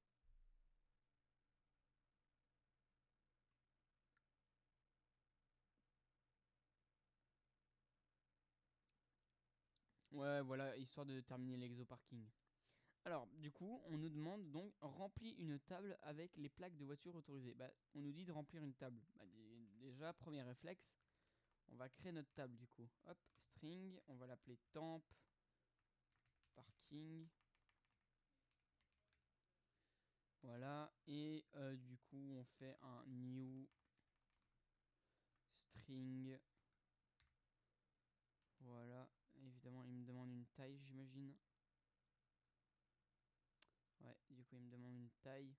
ouais, voilà, histoire de terminer l'exo-parking. Alors, du coup, on nous demande donc remplir une table avec les plaques de voiture autorisées. Bah, on nous dit de remplir une table. Bah, déjà, premier réflexe, on va créer notre table du coup. Hop, string, on va l'appeler temp parking. Voilà, et du coup, on fait un new string. Voilà, évidemment, il me demande une taille, j'imagine. Ouais, du coup, il me demande une taille.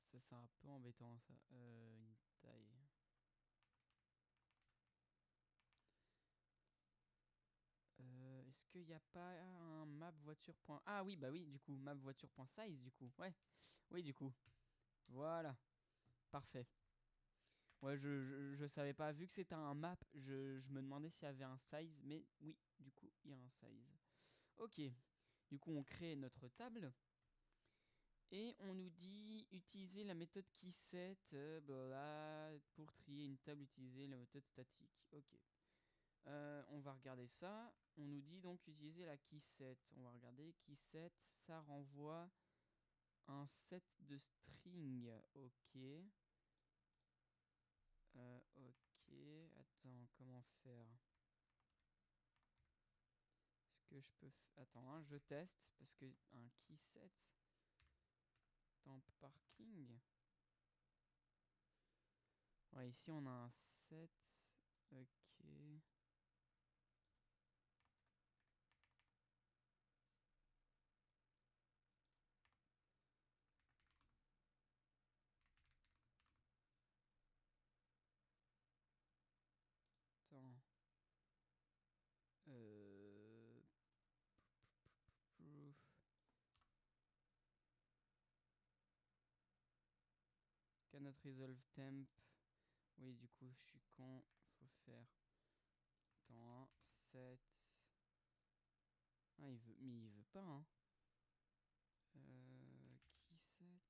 Ça, c'est un peu embêtant, ça. Une taille. Est-ce qu'il n'y a pas un map voiture. Ah oui, bah oui, du coup, map voiture.size, du coup. Ouais, oui, du coup. Voilà, parfait. Ouais, je savais pas. Vu que c'était un map, je me demandais s'il y avait un size, mais oui, du coup, il y a un size. Ok, du coup, on crée notre table. Et on nous dit utiliser la méthode keyset pour trier une table, utiliser la méthode statique. Ok. On va regarder ça. On nous dit donc utiliser la keyset. On va regarder keyset, ça renvoie un set de string. Ok. Ok. Attends, comment faire? Est-ce que je peux... Attends, hein, je teste parce que un keyset temp parking. Ouais, ici on a un set. Ok. Attends. Proof. Cannot resolve temp. Oui, du coup, je suis con. Faut faire. Attends, 7. Ah, il veut. Mais il veut pas, hein. Qui 7?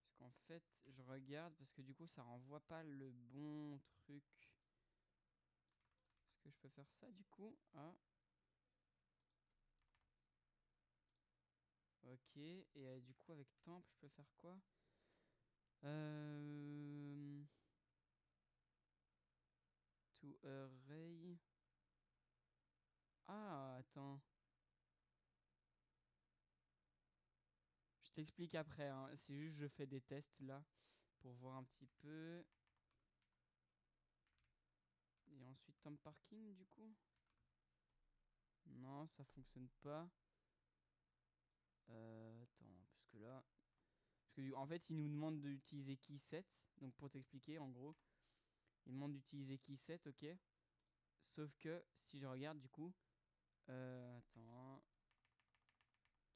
Parce qu'en fait, je regarde parce que du coup, ça renvoie pas le bon truc. Est-ce que je peux faire ça du coup? Ah, ok. Et du coup, avec temp, je peux faire quoi? To array. Ah, attends. t'explique après, hein. C'est juste je fais des tests là pour voir un petit peu. Et ensuite Tom Parking du coup. Non, ça fonctionne pas. Attends, parce que là... Parce que, en fait, il nous demande d'utiliser keyset. Donc pour t'expliquer, en gros, il demande d'utiliser keyset, ok. Sauf que si je regarde du coup... attends...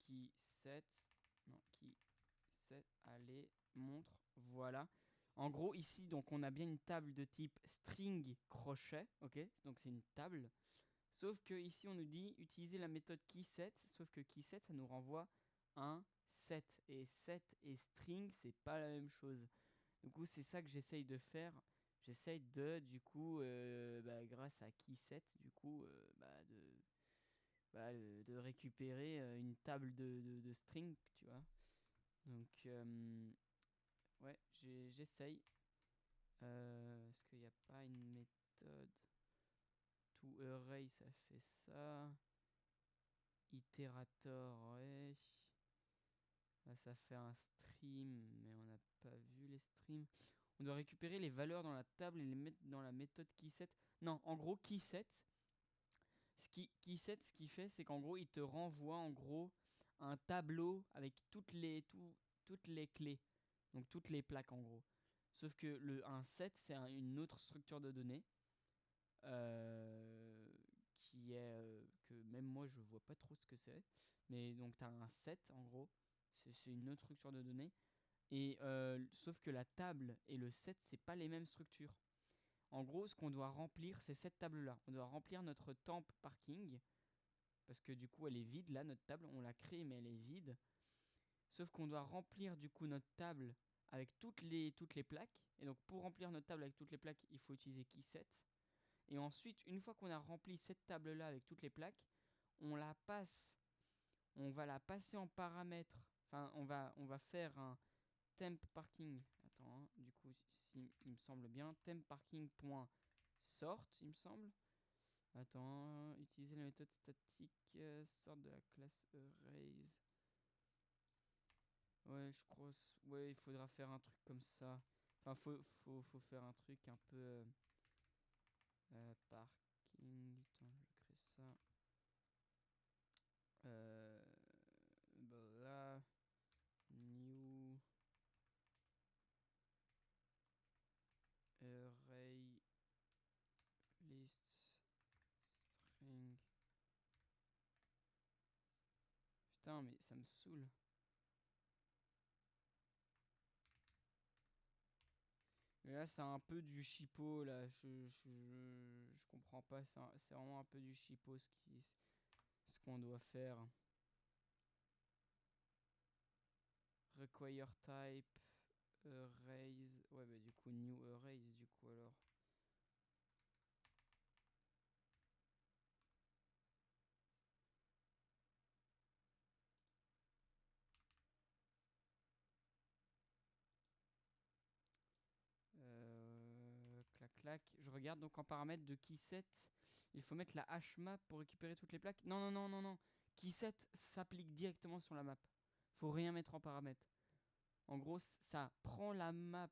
Keyset... Non, keyset... Allez, montre. Voilà. En gros, ici, donc on a bien une table de type string crochet, ok. Donc c'est une table. Sauf que ici, on nous dit utiliser la méthode keyset. Sauf que keyset, ça nous renvoie un set. Et set et string, c'est pas la même chose. Du coup, c'est ça que j'essaye de faire. J'essaye de, du coup, grâce à keyset, du coup, de récupérer une table de string, tu vois. Donc, ouais, j'essaye. Est-ce qu'il n'y a pas une méthode to array, ça fait ça. Iterator, ouais. Là, ça fait un stream, mais on n'a pas vu les streams. On doit récupérer les valeurs dans la table et les mettre dans la méthode keyset. Non, en gros, keyset, ce qu'il fait, c'est qu'en gros, il te renvoie en gros un tableau avec toutes les clés. Donc toutes les plaques en gros. Sauf que un set, c'est une autre structure de données. Qui est que même moi je vois pas trop ce que c'est, mais donc tu as un set en gros, c'est une autre structure de données, et sauf que la table et le set c'est pas les mêmes structures. En gros, ce qu'on doit remplir, c'est cette table là, on doit remplir notre temp parking parce que du coup elle est vide là, notre table on l'a créée mais elle est vide, sauf qu'on doit remplir du coup notre table avec toutes les plaques, et donc pour remplir notre table avec toutes les plaques il faut utiliser keyset. Et ensuite, une fois qu'on a rempli cette table-là avec toutes les plaques, on va la passer en paramètre. Enfin, on va faire un temp parking. Attends, hein, du coup, si, il me semble bien, temp parking.sort, il me semble. Attends, utiliser la méthode statique sort de la classe arrays. Ouais, je crois. Ouais, il faudra faire un truc comme ça. Enfin, faut faire un truc un peu parking. Attends, je crée ça. Là, new array list string. Putain, mais ça me saoule. Mais là, c'est un peu du chipot, là. Je comprends pas. C'est vraiment un peu du chipot ce qu'on doit faire. Require type arrays. Ouais, bah du coup, new arrays, du coup, alors. Clac clac. Je regarde donc en paramètre de keyset. Il faut mettre la hmap pour récupérer toutes les plaques. Non, non, non, non, non. Keyset s'applique directement sur la map. Faut rien mettre en paramètre. En gros, ça prend la map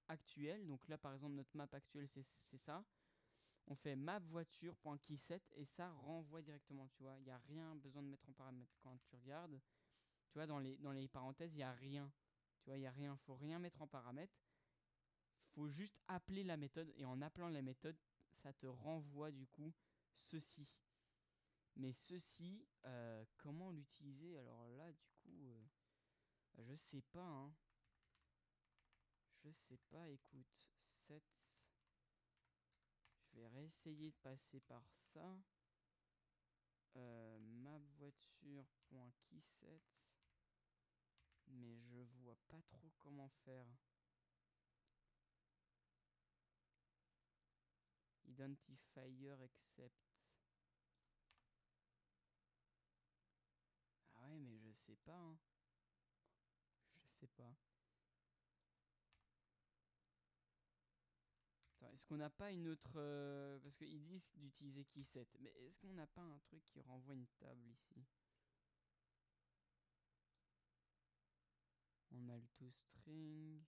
actuelle. Donc là, par exemple, notre map actuelle, c'est ça. On fait map voiture.keyset et ça renvoie directement, tu vois. Il n'y a rien besoin de mettre en paramètre. Quand tu regardes, tu vois, dans les parenthèses, il n'y a rien. Tu vois, il n'y a rien. Faut rien mettre en paramètre. Faut juste appeler la méthode et en appelant la méthode, ça te renvoie du coup ceci. Mais ceci, comment l'utiliser? Alors là, du coup, je sais pas. Hein. Je sais pas. Écoute, 7. Je vais réessayer de passer par ça. Mapvoiture.keyset. Mais je vois pas trop comment faire. Identifier except. Ah ouais, mais je sais pas. Hein. Je sais pas. Attends, est-ce qu'on n'a pas une autre... parce qu'ils disent d'utiliser keyset. Mais est-ce qu'on n'a pas un truc qui renvoie une table ici? HTML2string.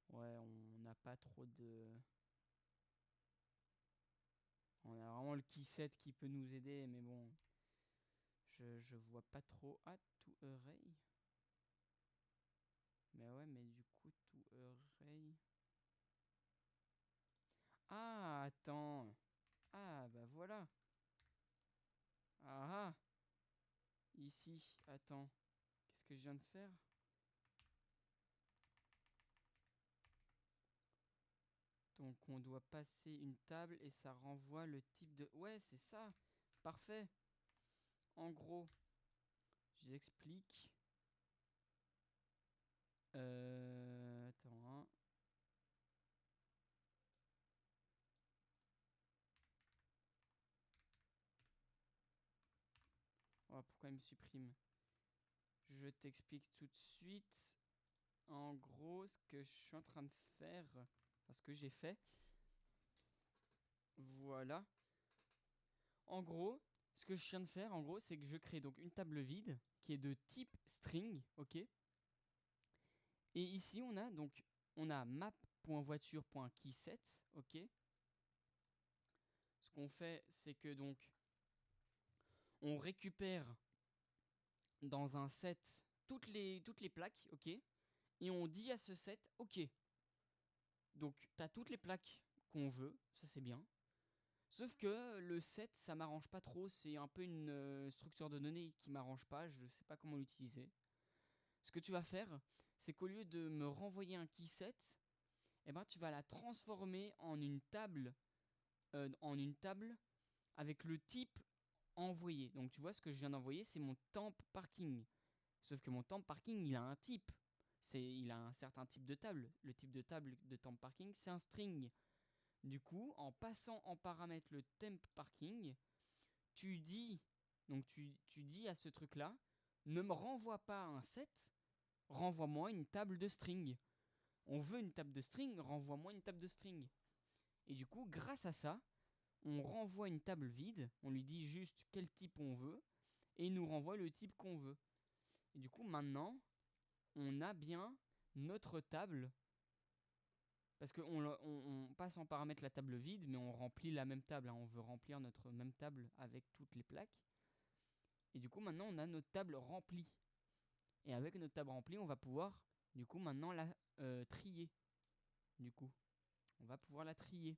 Ouais, on n'a pas trop de... On a vraiment le keyset qui peut nous aider, mais bon, je vois pas trop. Ah, to array. Mais ouais, mais du coup, to array. Ah, attends. Ah, bah voilà. Ah ah. Ici, attends. Qu'est-ce que je viens de faire? Donc on doit passer une table et ça renvoie le type de... Ouais, c'est ça. Parfait. En gros, j'explique. Attends, hein. Oh, pourquoi il me supprime? Je t'explique tout de suite. En gros, ce que je suis en train de faire, parce que j'ai fait, voilà. En gros, ce que je viens de faire, en gros, c'est que je crée donc une table vide qui est de type string, ok. Et ici, on a map.voiture.keyset, ok. Ce qu'on fait, c'est que donc on récupère dans un set toutes les plaques, ok. Et on dit à ce set, ok. Donc, tu as toutes les plaques qu'on veut, ça c'est bien. Sauf que le set, ça m'arrange pas trop. C'est un peu une structure de données qui m'arrange pas. Je sais pas comment l'utiliser. Ce que tu vas faire, c'est qu'au lieu de me renvoyer un key set, eh ben, tu vas la transformer en une table avec le type envoyé. Donc tu vois, ce que je viens d'envoyer, c'est mon temp parking. Sauf que mon temp parking, il a un type. Il a un certain type de table. Le type de table de temp parking, c'est un string. Du coup, en passant en paramètre le temp parking, tu dis à ce truc-là, ne me renvoie pas un set, renvoie-moi une table de string. On veut une table de string, renvoie-moi une table de string. Et du coup, grâce à ça, on renvoie une table vide, on lui dit juste quel type on veut, et il nous renvoie le type qu'on veut. Et du coup, maintenant, on a bien notre table, parce qu'on passe en paramètre la table vide, mais on remplit la même table, hein. On veut remplir notre même table avec toutes les plaques. Et du coup, maintenant, on a notre table remplie. Et avec notre table remplie, on va pouvoir, du coup, maintenant la trier. Du coup, on va pouvoir la trier.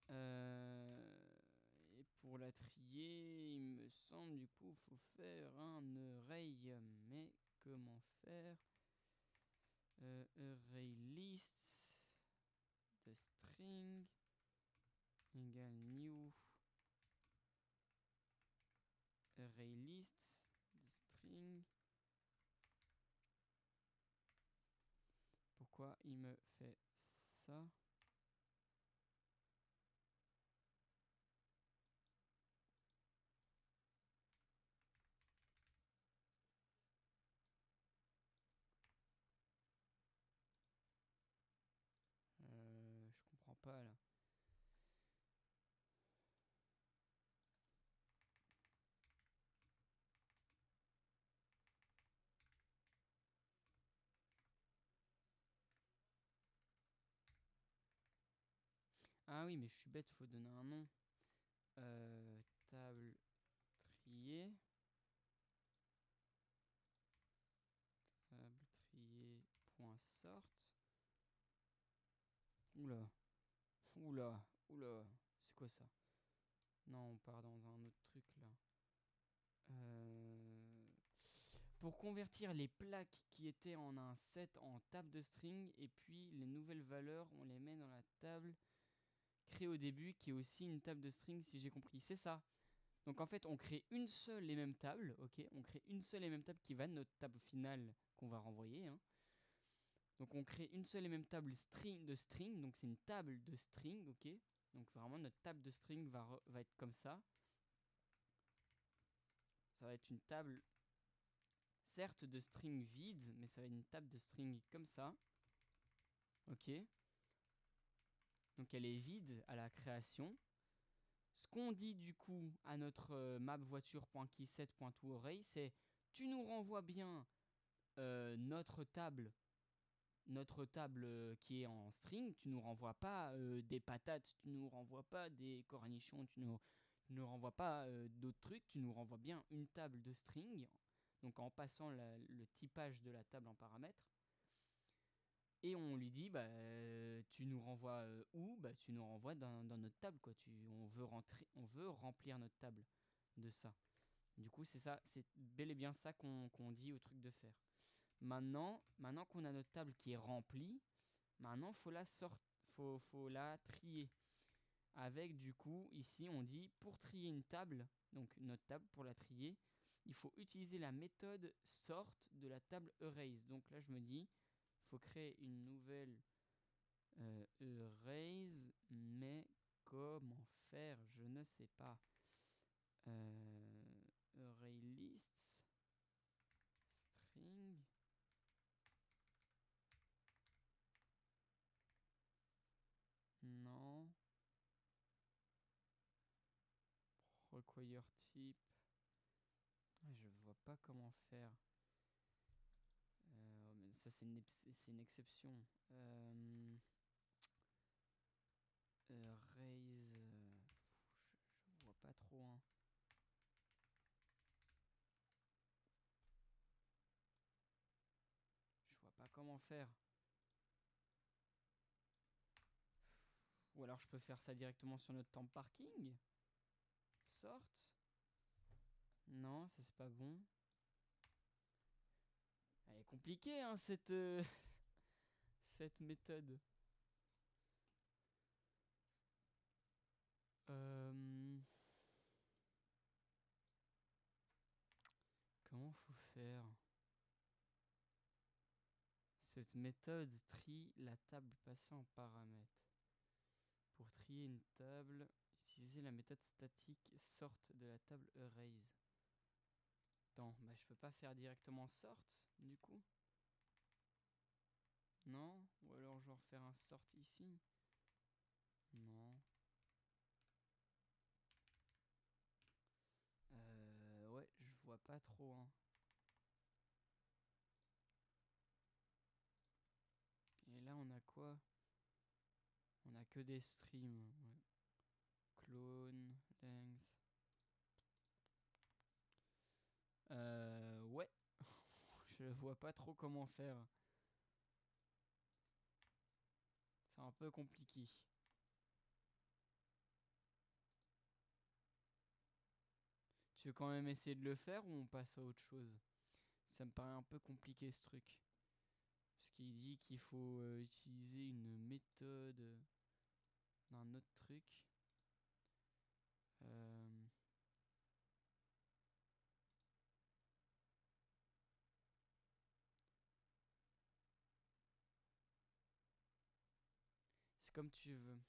Et pour la trier, il me semble, du coup, faut faire un array. Mais comment faire? Array list de string égale new array list de string. Pourquoi il me fait ça? Je comprends pas là. Ah oui, mais je suis bête, faut donner un nom. Table trier. Table trier point sort. Oula, oula, oula. C'est quoi ça? Non, on part dans un autre truc là. Pour convertir les plaques qui étaient en un set en table de string, et puis les nouvelles valeurs, on les met dans la table créée au début, qui est aussi une table de string, si j'ai compris. C'est ça. Donc en fait, on crée une seule et même table, ok. On crée une seule et même table qui va de notre table finale qu'on va renvoyer, hein. Donc on crée une seule et même table de string, donc c'est une table de string, ok. Donc vraiment notre table de string va être comme ça. Ça va être une table, certes de string vide, mais ça va être une table de string comme ça, ok. Donc elle est vide à la création. Ce qu'on dit du coup à notre map voiture.keyset.toArray, c'est tu nous renvoies bien notre table qui est en string, tu nous renvoies pas des patates, tu nous renvoies pas des cornichons, tu nous renvoies pas d'autres trucs, tu nous renvoies bien une table de string, donc en passant le typage de la table en paramètres. Et on lui dit, tu nous renvoies où ? Tu nous renvoies dans notre table, quoi. On veut remplir notre table de ça. Du coup, c'est ça, c'est bel et bien ça qu'on dit au truc de faire. Maintenant qu'on a notre table qui est remplie, maintenant faut la trier. Avec du coup, ici on dit pour trier une table, donc notre table pour la trier, il faut utiliser la méthode sort de la table erase. Donc là je me dis, il faut créer une nouvelle erase, mais comment faire, je ne sais pas. Array lists string. Non. Require type. Je vois pas comment faire. Mais ça c'est une exception. Raise. Je vois pas trop. Hein. Je vois pas comment faire. Ou alors je peux faire ça directement sur notre temp parking. Sort. Non, ça c'est pas bon. Elle est compliquée hein, cette cette méthode. Comment faut faire ? Cette méthode trie la table passée en paramètres. Pour trier une table, utilisez la méthode statique sort de la table erase. Attends, je peux pas faire directement sort du coup ? Non ? Ou alors je vais refaire un sort ici ? Non. Ouais, je vois pas trop. Hein. Et là, on a quoi ? On a que des streams. Ouais. Clone, length. Ouais. Je vois pas trop comment faire. C'est un peu compliqué. Tu veux quand même essayer de le faire ou on passe à autre chose ? Ça me paraît un peu compliqué ce truc. Parce qu'il dit qu'il faut utiliser une méthode d'un autre truc. C'est comme tu veux.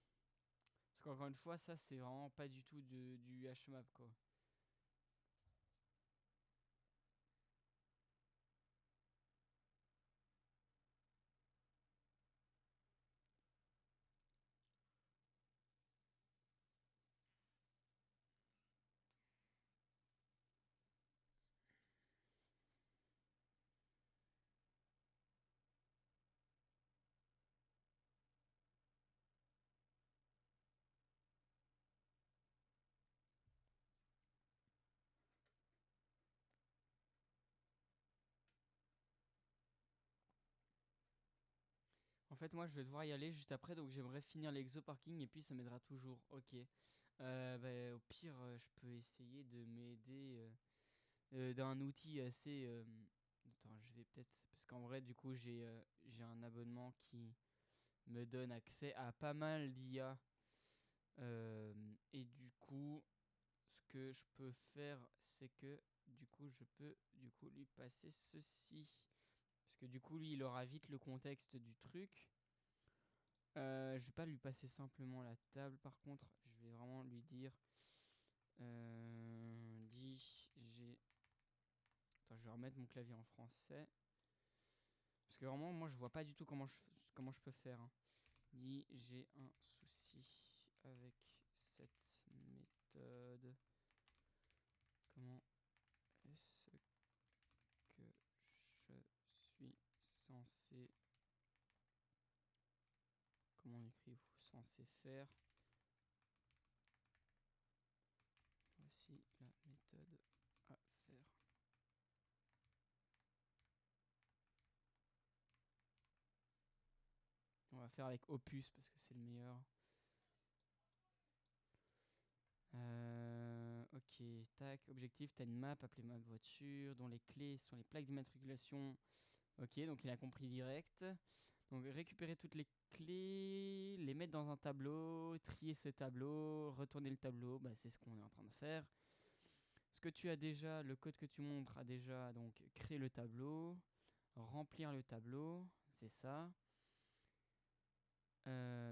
Parce qu'encore une fois, ça c'est vraiment pas du tout du HMAP quoi. En fait, moi je vais devoir y aller juste après, donc j'aimerais finir l'exoparking et puis ça m'aidera toujours. Ok. Au pire, je peux essayer de m'aider d'un outil assez. Attends, je vais peut-être. Parce qu'en vrai, du coup, j'ai un abonnement qui me donne accès à pas mal d'IA. Et du coup, ce que je peux faire, c'est que du coup, je peux lui passer ceci. Parce que du coup, lui, il aura vite le contexte du truc. Je vais pas lui passer simplement la table, par contre, je vais vraiment lui dire dis j'ai. Attends, je vais remettre mon clavier en français. Parce que vraiment, moi, je vois pas du tout comment je peux faire. Hein. Dis j'ai un souci avec cette méthode. méthode. Comment est-ce que je suis censé... Comment on écrit censé faire? Voici la méthode à faire. On va faire avec Opus parce que c'est le meilleur. Ok, tac, objectif, t'as une map appelée map voiture dont les clés sont les plaques d'immatriculation. Ok, donc il a compris direct. Donc récupérer toutes les clés, les mettre dans un tableau, trier ce tableau, retourner le tableau, bah, c'est ce qu'on est en train de faire. Ce que tu as déjà, le code que tu montres a déjà donc créé le tableau, remplir le tableau, c'est ça.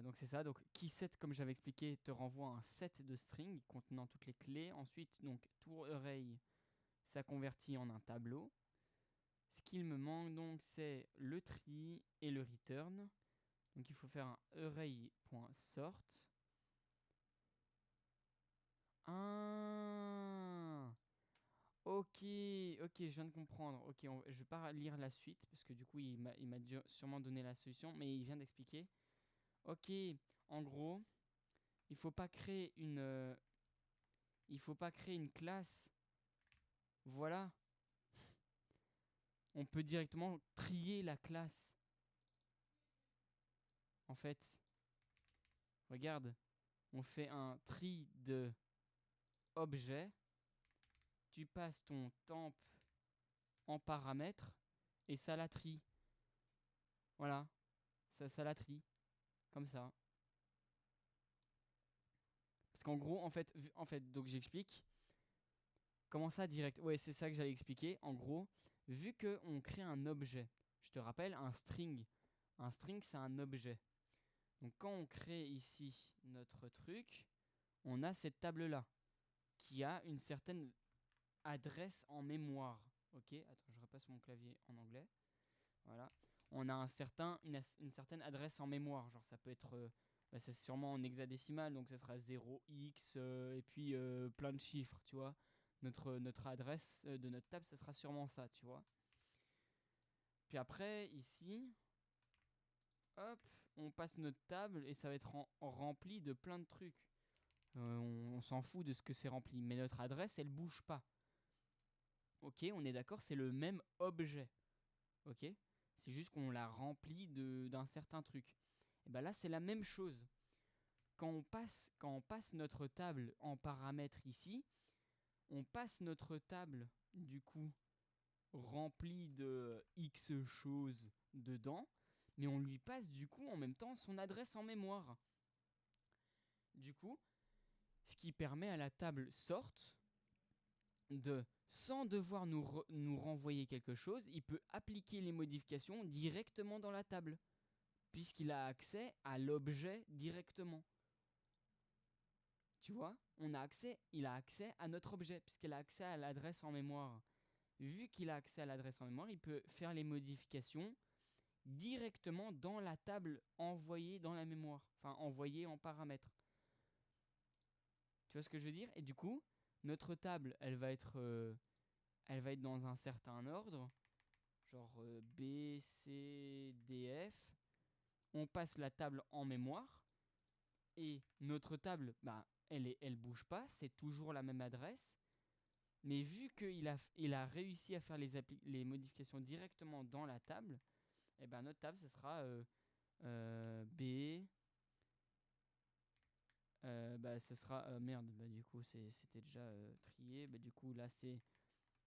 Donc c'est ça, donc keyset comme j'avais expliqué te renvoie un set de strings contenant toutes les clés. Ensuite donc toArray ça convertit en un tableau. Ce qu'il me manque donc c'est le tree et le return. Donc il faut faire un array.sort. Ah, ok, je viens de comprendre. Ok, je vais pas lire la suite parce que du coup il m'a sûrement donné la solution, mais il vient d'expliquer. Ok, en gros, il faut pas créer une classe. Voilà. On peut directement trier la classe. En fait, regarde, on fait un tri de objet. Tu passes ton temp en paramètres et ça la trie. Voilà, ça la trie. Comme ça. Parce qu'en gros, en fait, donc j'explique. Comment ça, direct? Ouais, c'est ça que j'allais expliquer. En gros, vu qu'on crée un objet, je te rappelle, un string, c'est un objet. Donc quand on crée ici notre truc, on a cette table-là qui a une certaine adresse en mémoire. Ok, attends, je repasse mon clavier en anglais. Voilà. On a une certaine adresse en mémoire. Genre ça peut être, c'est sûrement en hexadécimal, donc ça sera 0x et puis plein de chiffres, tu vois. Notre adresse de notre table, ça sera sûrement ça, tu vois. Puis après, ici, hop, on passe notre table et ça va être rempli de plein de trucs. On s'en fout de ce que c'est rempli, mais notre adresse, elle bouge pas. Ok, on est d'accord, c'est le même objet. Ok, c'est juste qu'on l'a rempli d'un certain truc. Et ben là, c'est la même chose. Quand on passe notre table en paramètres ici, on passe notre table, du coup, remplie de X choses dedans, mais on lui passe, du coup, en même temps, son adresse en mémoire. Du coup, ce qui permet à la table sorte de, sans devoir nous renvoyer quelque chose, il peut appliquer les modifications directement dans la table, puisqu'il a accès à l'objet directement. Tu vois, il a accès à notre objet, puisqu'il a accès à l'adresse en mémoire. Vu qu'il a accès à l'adresse en mémoire, il peut faire les modifications directement dans la table envoyée dans la mémoire, enfin envoyée en paramètres. Tu vois ce que je veux dire? Et du coup, notre table, elle va être dans un certain ordre, genre B, C, D, F. On passe la table en mémoire et notre table, bah, elle bouge pas, c'est toujours la même adresse. Mais vu qu'il a réussi à faire les modifications directement dans la table, et ben notre table, ce sera B. Bah, ce sera. Merde, bah, du coup, c'était déjà trié. Bah, du coup, là, c'est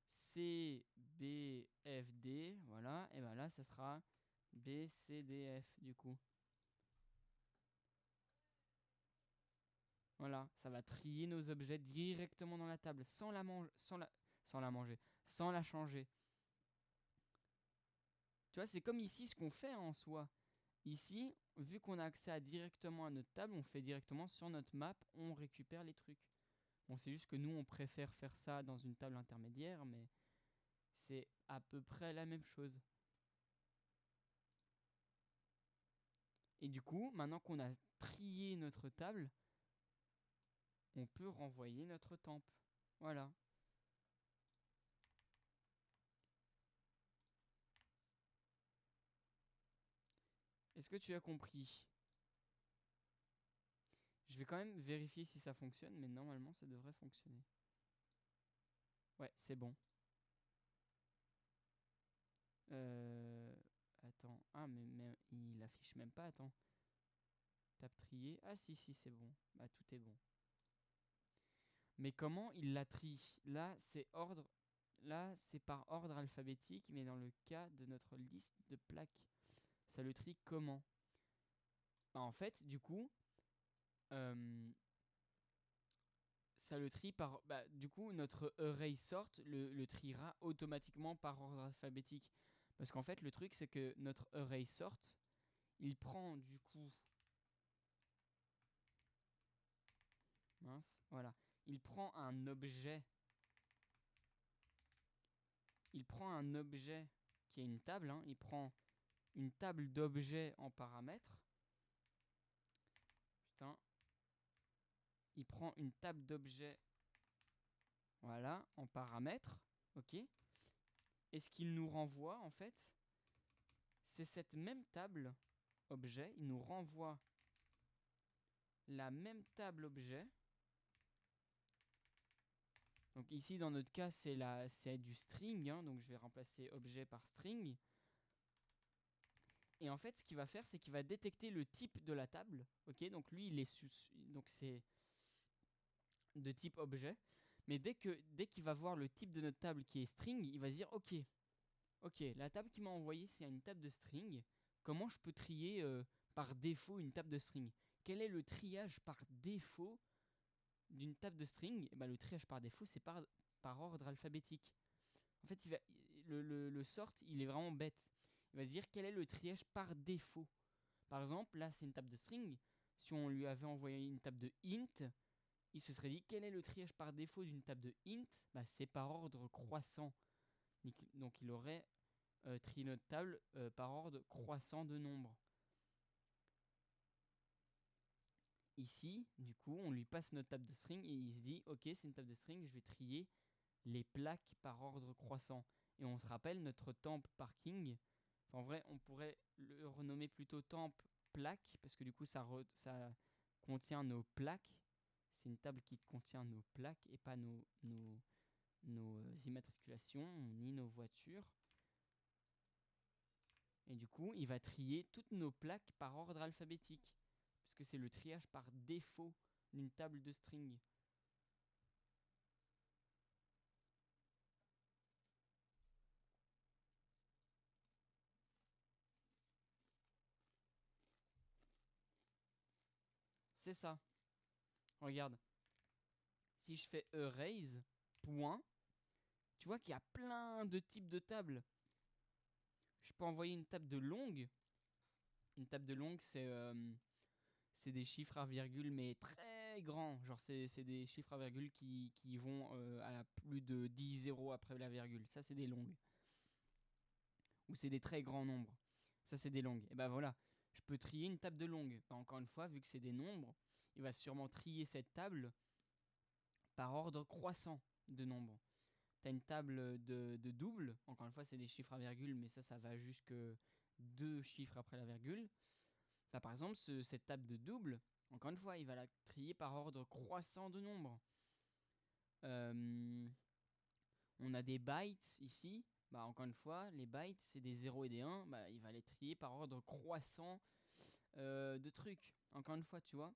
C, B, F, D. Voilà. Et ben là, ça sera B, C, D, F, du coup. Voilà, ça va trier nos objets directement dans la table sans la manger, sans la changer. Tu vois, c'est comme ici ce qu'on fait en soi. Ici, vu qu'on a accès directement à notre table, on fait directement sur notre map, on récupère les trucs. Bon, c'est juste que nous, on préfère faire ça dans une table intermédiaire, mais c'est à peu près la même chose. Et du coup, maintenant qu'on a trié notre table, on peut renvoyer notre temp. Voilà. Est-ce que tu as compris? Je vais quand même vérifier si ça fonctionne, mais normalement ça devrait fonctionner. Ouais, c'est bon. Attends. Ah, mais il affiche même pas, attends. Tape trier. Ah si, c'est bon. Bah tout est bon. Mais comment il la trie? Là, c'est ordre. Là, c'est par ordre alphabétique, mais dans le cas de notre liste de plaques, ça le trie comment? Bah, en fait, du coup, ça le trie par. Bah, du coup, notre array sort le triera automatiquement par ordre alphabétique. Parce qu'en fait, le truc, c'est que notre array sort, il prend du coup. Mince, voilà. Il prend un objet. Il prend un objet qui est une table. Hein. Il prend une table d'objets en paramètres. Putain. Il prend une table d'objets. Voilà, en paramètres. Ok. Et ce qu'il nous renvoie, en fait, c'est cette même table objet. Il nous renvoie la même table objet. Donc ici, dans notre cas, c'est du string. Hein, donc je vais remplacer objet par string. Et en fait, ce qu'il va faire, c'est qu'il va détecter le type de la table. Ok, donc lui, donc c'est de type objet. Mais dès qu'il va voir le type de notre table qui est string, il va se dire ok, la table qu'il m'a envoyée, c'est une table de string. Comment je peux trier par défaut une table de string? Quel est le triage par défaut d'une table de string? Et ben, le triage par défaut, c'est par ordre alphabétique. En fait, le sort, il est vraiment bête. Il va se dire quel est le triage par défaut. Par exemple, là, c'est une table de string. Si on lui avait envoyé une table de int, il se serait dit quel est le triage par défaut d'une table de int? Bah, c'est par ordre croissant. Donc, il aurait trié notre table par ordre croissant de nombre. Ici, du coup, on lui passe notre table de string et il se dit ok, c'est une table de string, je vais trier les plaques par ordre croissant. Et on se rappelle notre temp parking. Enfin, en vrai, on pourrait le renommer plutôt temp plaque parce que du coup, ça contient nos plaques. C'est une table qui contient nos plaques et pas nos immatriculations ni nos voitures. Et du coup, il va trier toutes nos plaques par ordre alphabétique parce que c'est le triage par défaut d'une table de string. C'est ça. Regarde. Si je fais erase, point, tu vois qu'il y a plein de types de tables. Je peux envoyer une table de longue. Une table de longue, c'est des chiffres à virgule, mais très grands. Genre, c'est des chiffres à virgule qui vont à plus de 10 zéros après la virgule. Ça, c'est des longues. Ou c'est des très grands nombres. Ça, c'est des longues. Et ben voilà, je peux trier une table de longue. Encore une fois, vu que c'est des nombres, il va sûrement trier cette table par ordre croissant de nombres. Tu as une table de double. Encore une fois, c'est des chiffres à virgule, mais ça va jusque 2 chiffres après la virgule. Là, par exemple, cette table de double, encore une fois, il va la trier par ordre croissant de nombres. On a des bytes ici. Bah, encore une fois, les bytes, c'est des 0 et des 1. Bah, il va les trier par ordre croissant de trucs. Encore une fois, tu vois.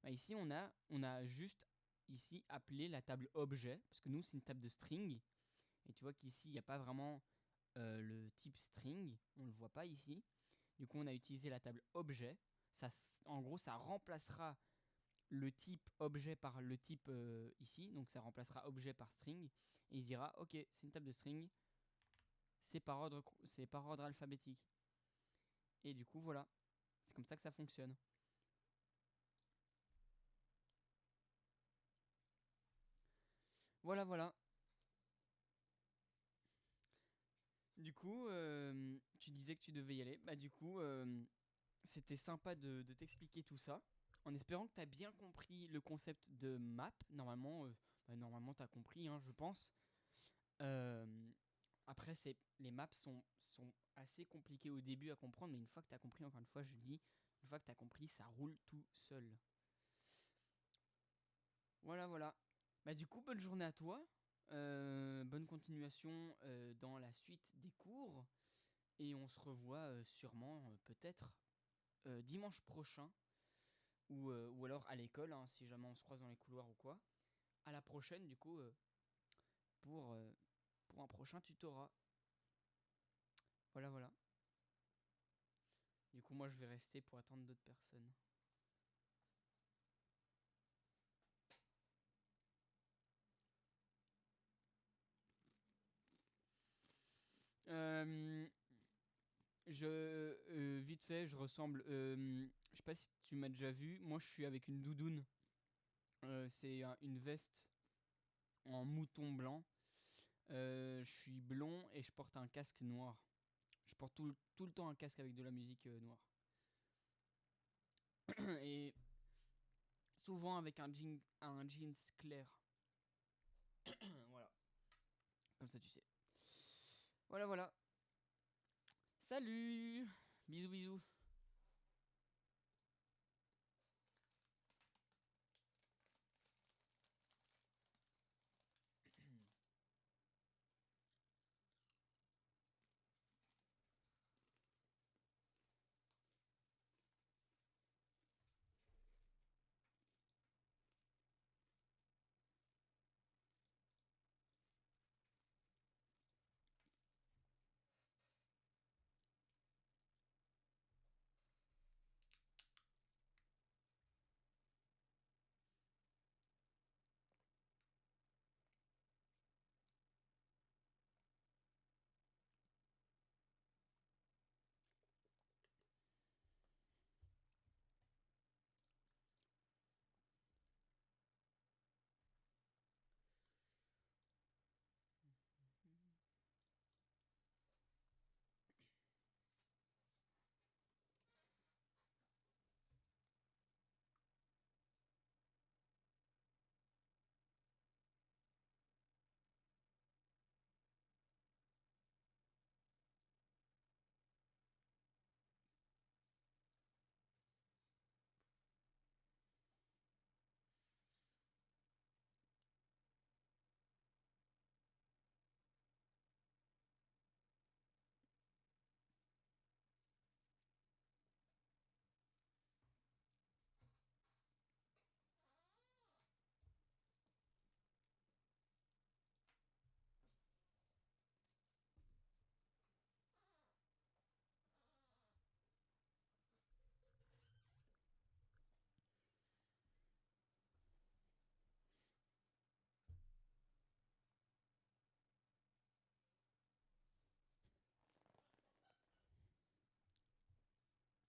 Bah, ici, on a juste ici appelé la table objet, parce que nous, c'est une table de string. Et tu vois qu'ici, il n'y a pas vraiment le type string. On ne le voit pas ici. Du coup, on a utilisé la table objet. Ça, en gros, ça remplacera le type objet par le type ici. Donc, ça remplacera objet par string. Et il se dira, ok, c'est une table de string. C'est par ordre alphabétique. Et du coup, voilà. C'est comme ça que ça fonctionne. Voilà, voilà. Du coup, tu disais que tu devais y aller. Bah, du coup, c'était sympa de t'expliquer tout ça. en espérant que tu as bien compris le concept de map. Normalement tu as compris, hein, je pense. Après, les maps sont assez compliquées au début à comprendre, mais une fois que tu as compris, encore une fois, je dis, une fois que tu as compris, ça roule tout seul. Voilà. Bah, du coup, bonne journée à toi. Bonne continuation dans la suite des cours. Et on se revoit sûrement, peut-être, dimanche prochain. Ou alors à l'école, hein, si jamais on se croise dans les couloirs ou quoi. À la prochaine, du coup, pour un prochain tutorat. Voilà. Du coup, moi, je vais rester pour attendre d'autres personnes. Vite fait, je ressemble. Je sais pas si tu m'as déjà vu. Moi, je suis avec une doudoune. C'est une veste en mouton blanc. Je suis blond et je porte un casque noir. Je porte tout le temps un casque avec de la musique noire. Et souvent avec un jeans clair. Voilà. Comme ça, tu sais. Voilà. Salut. Bisous.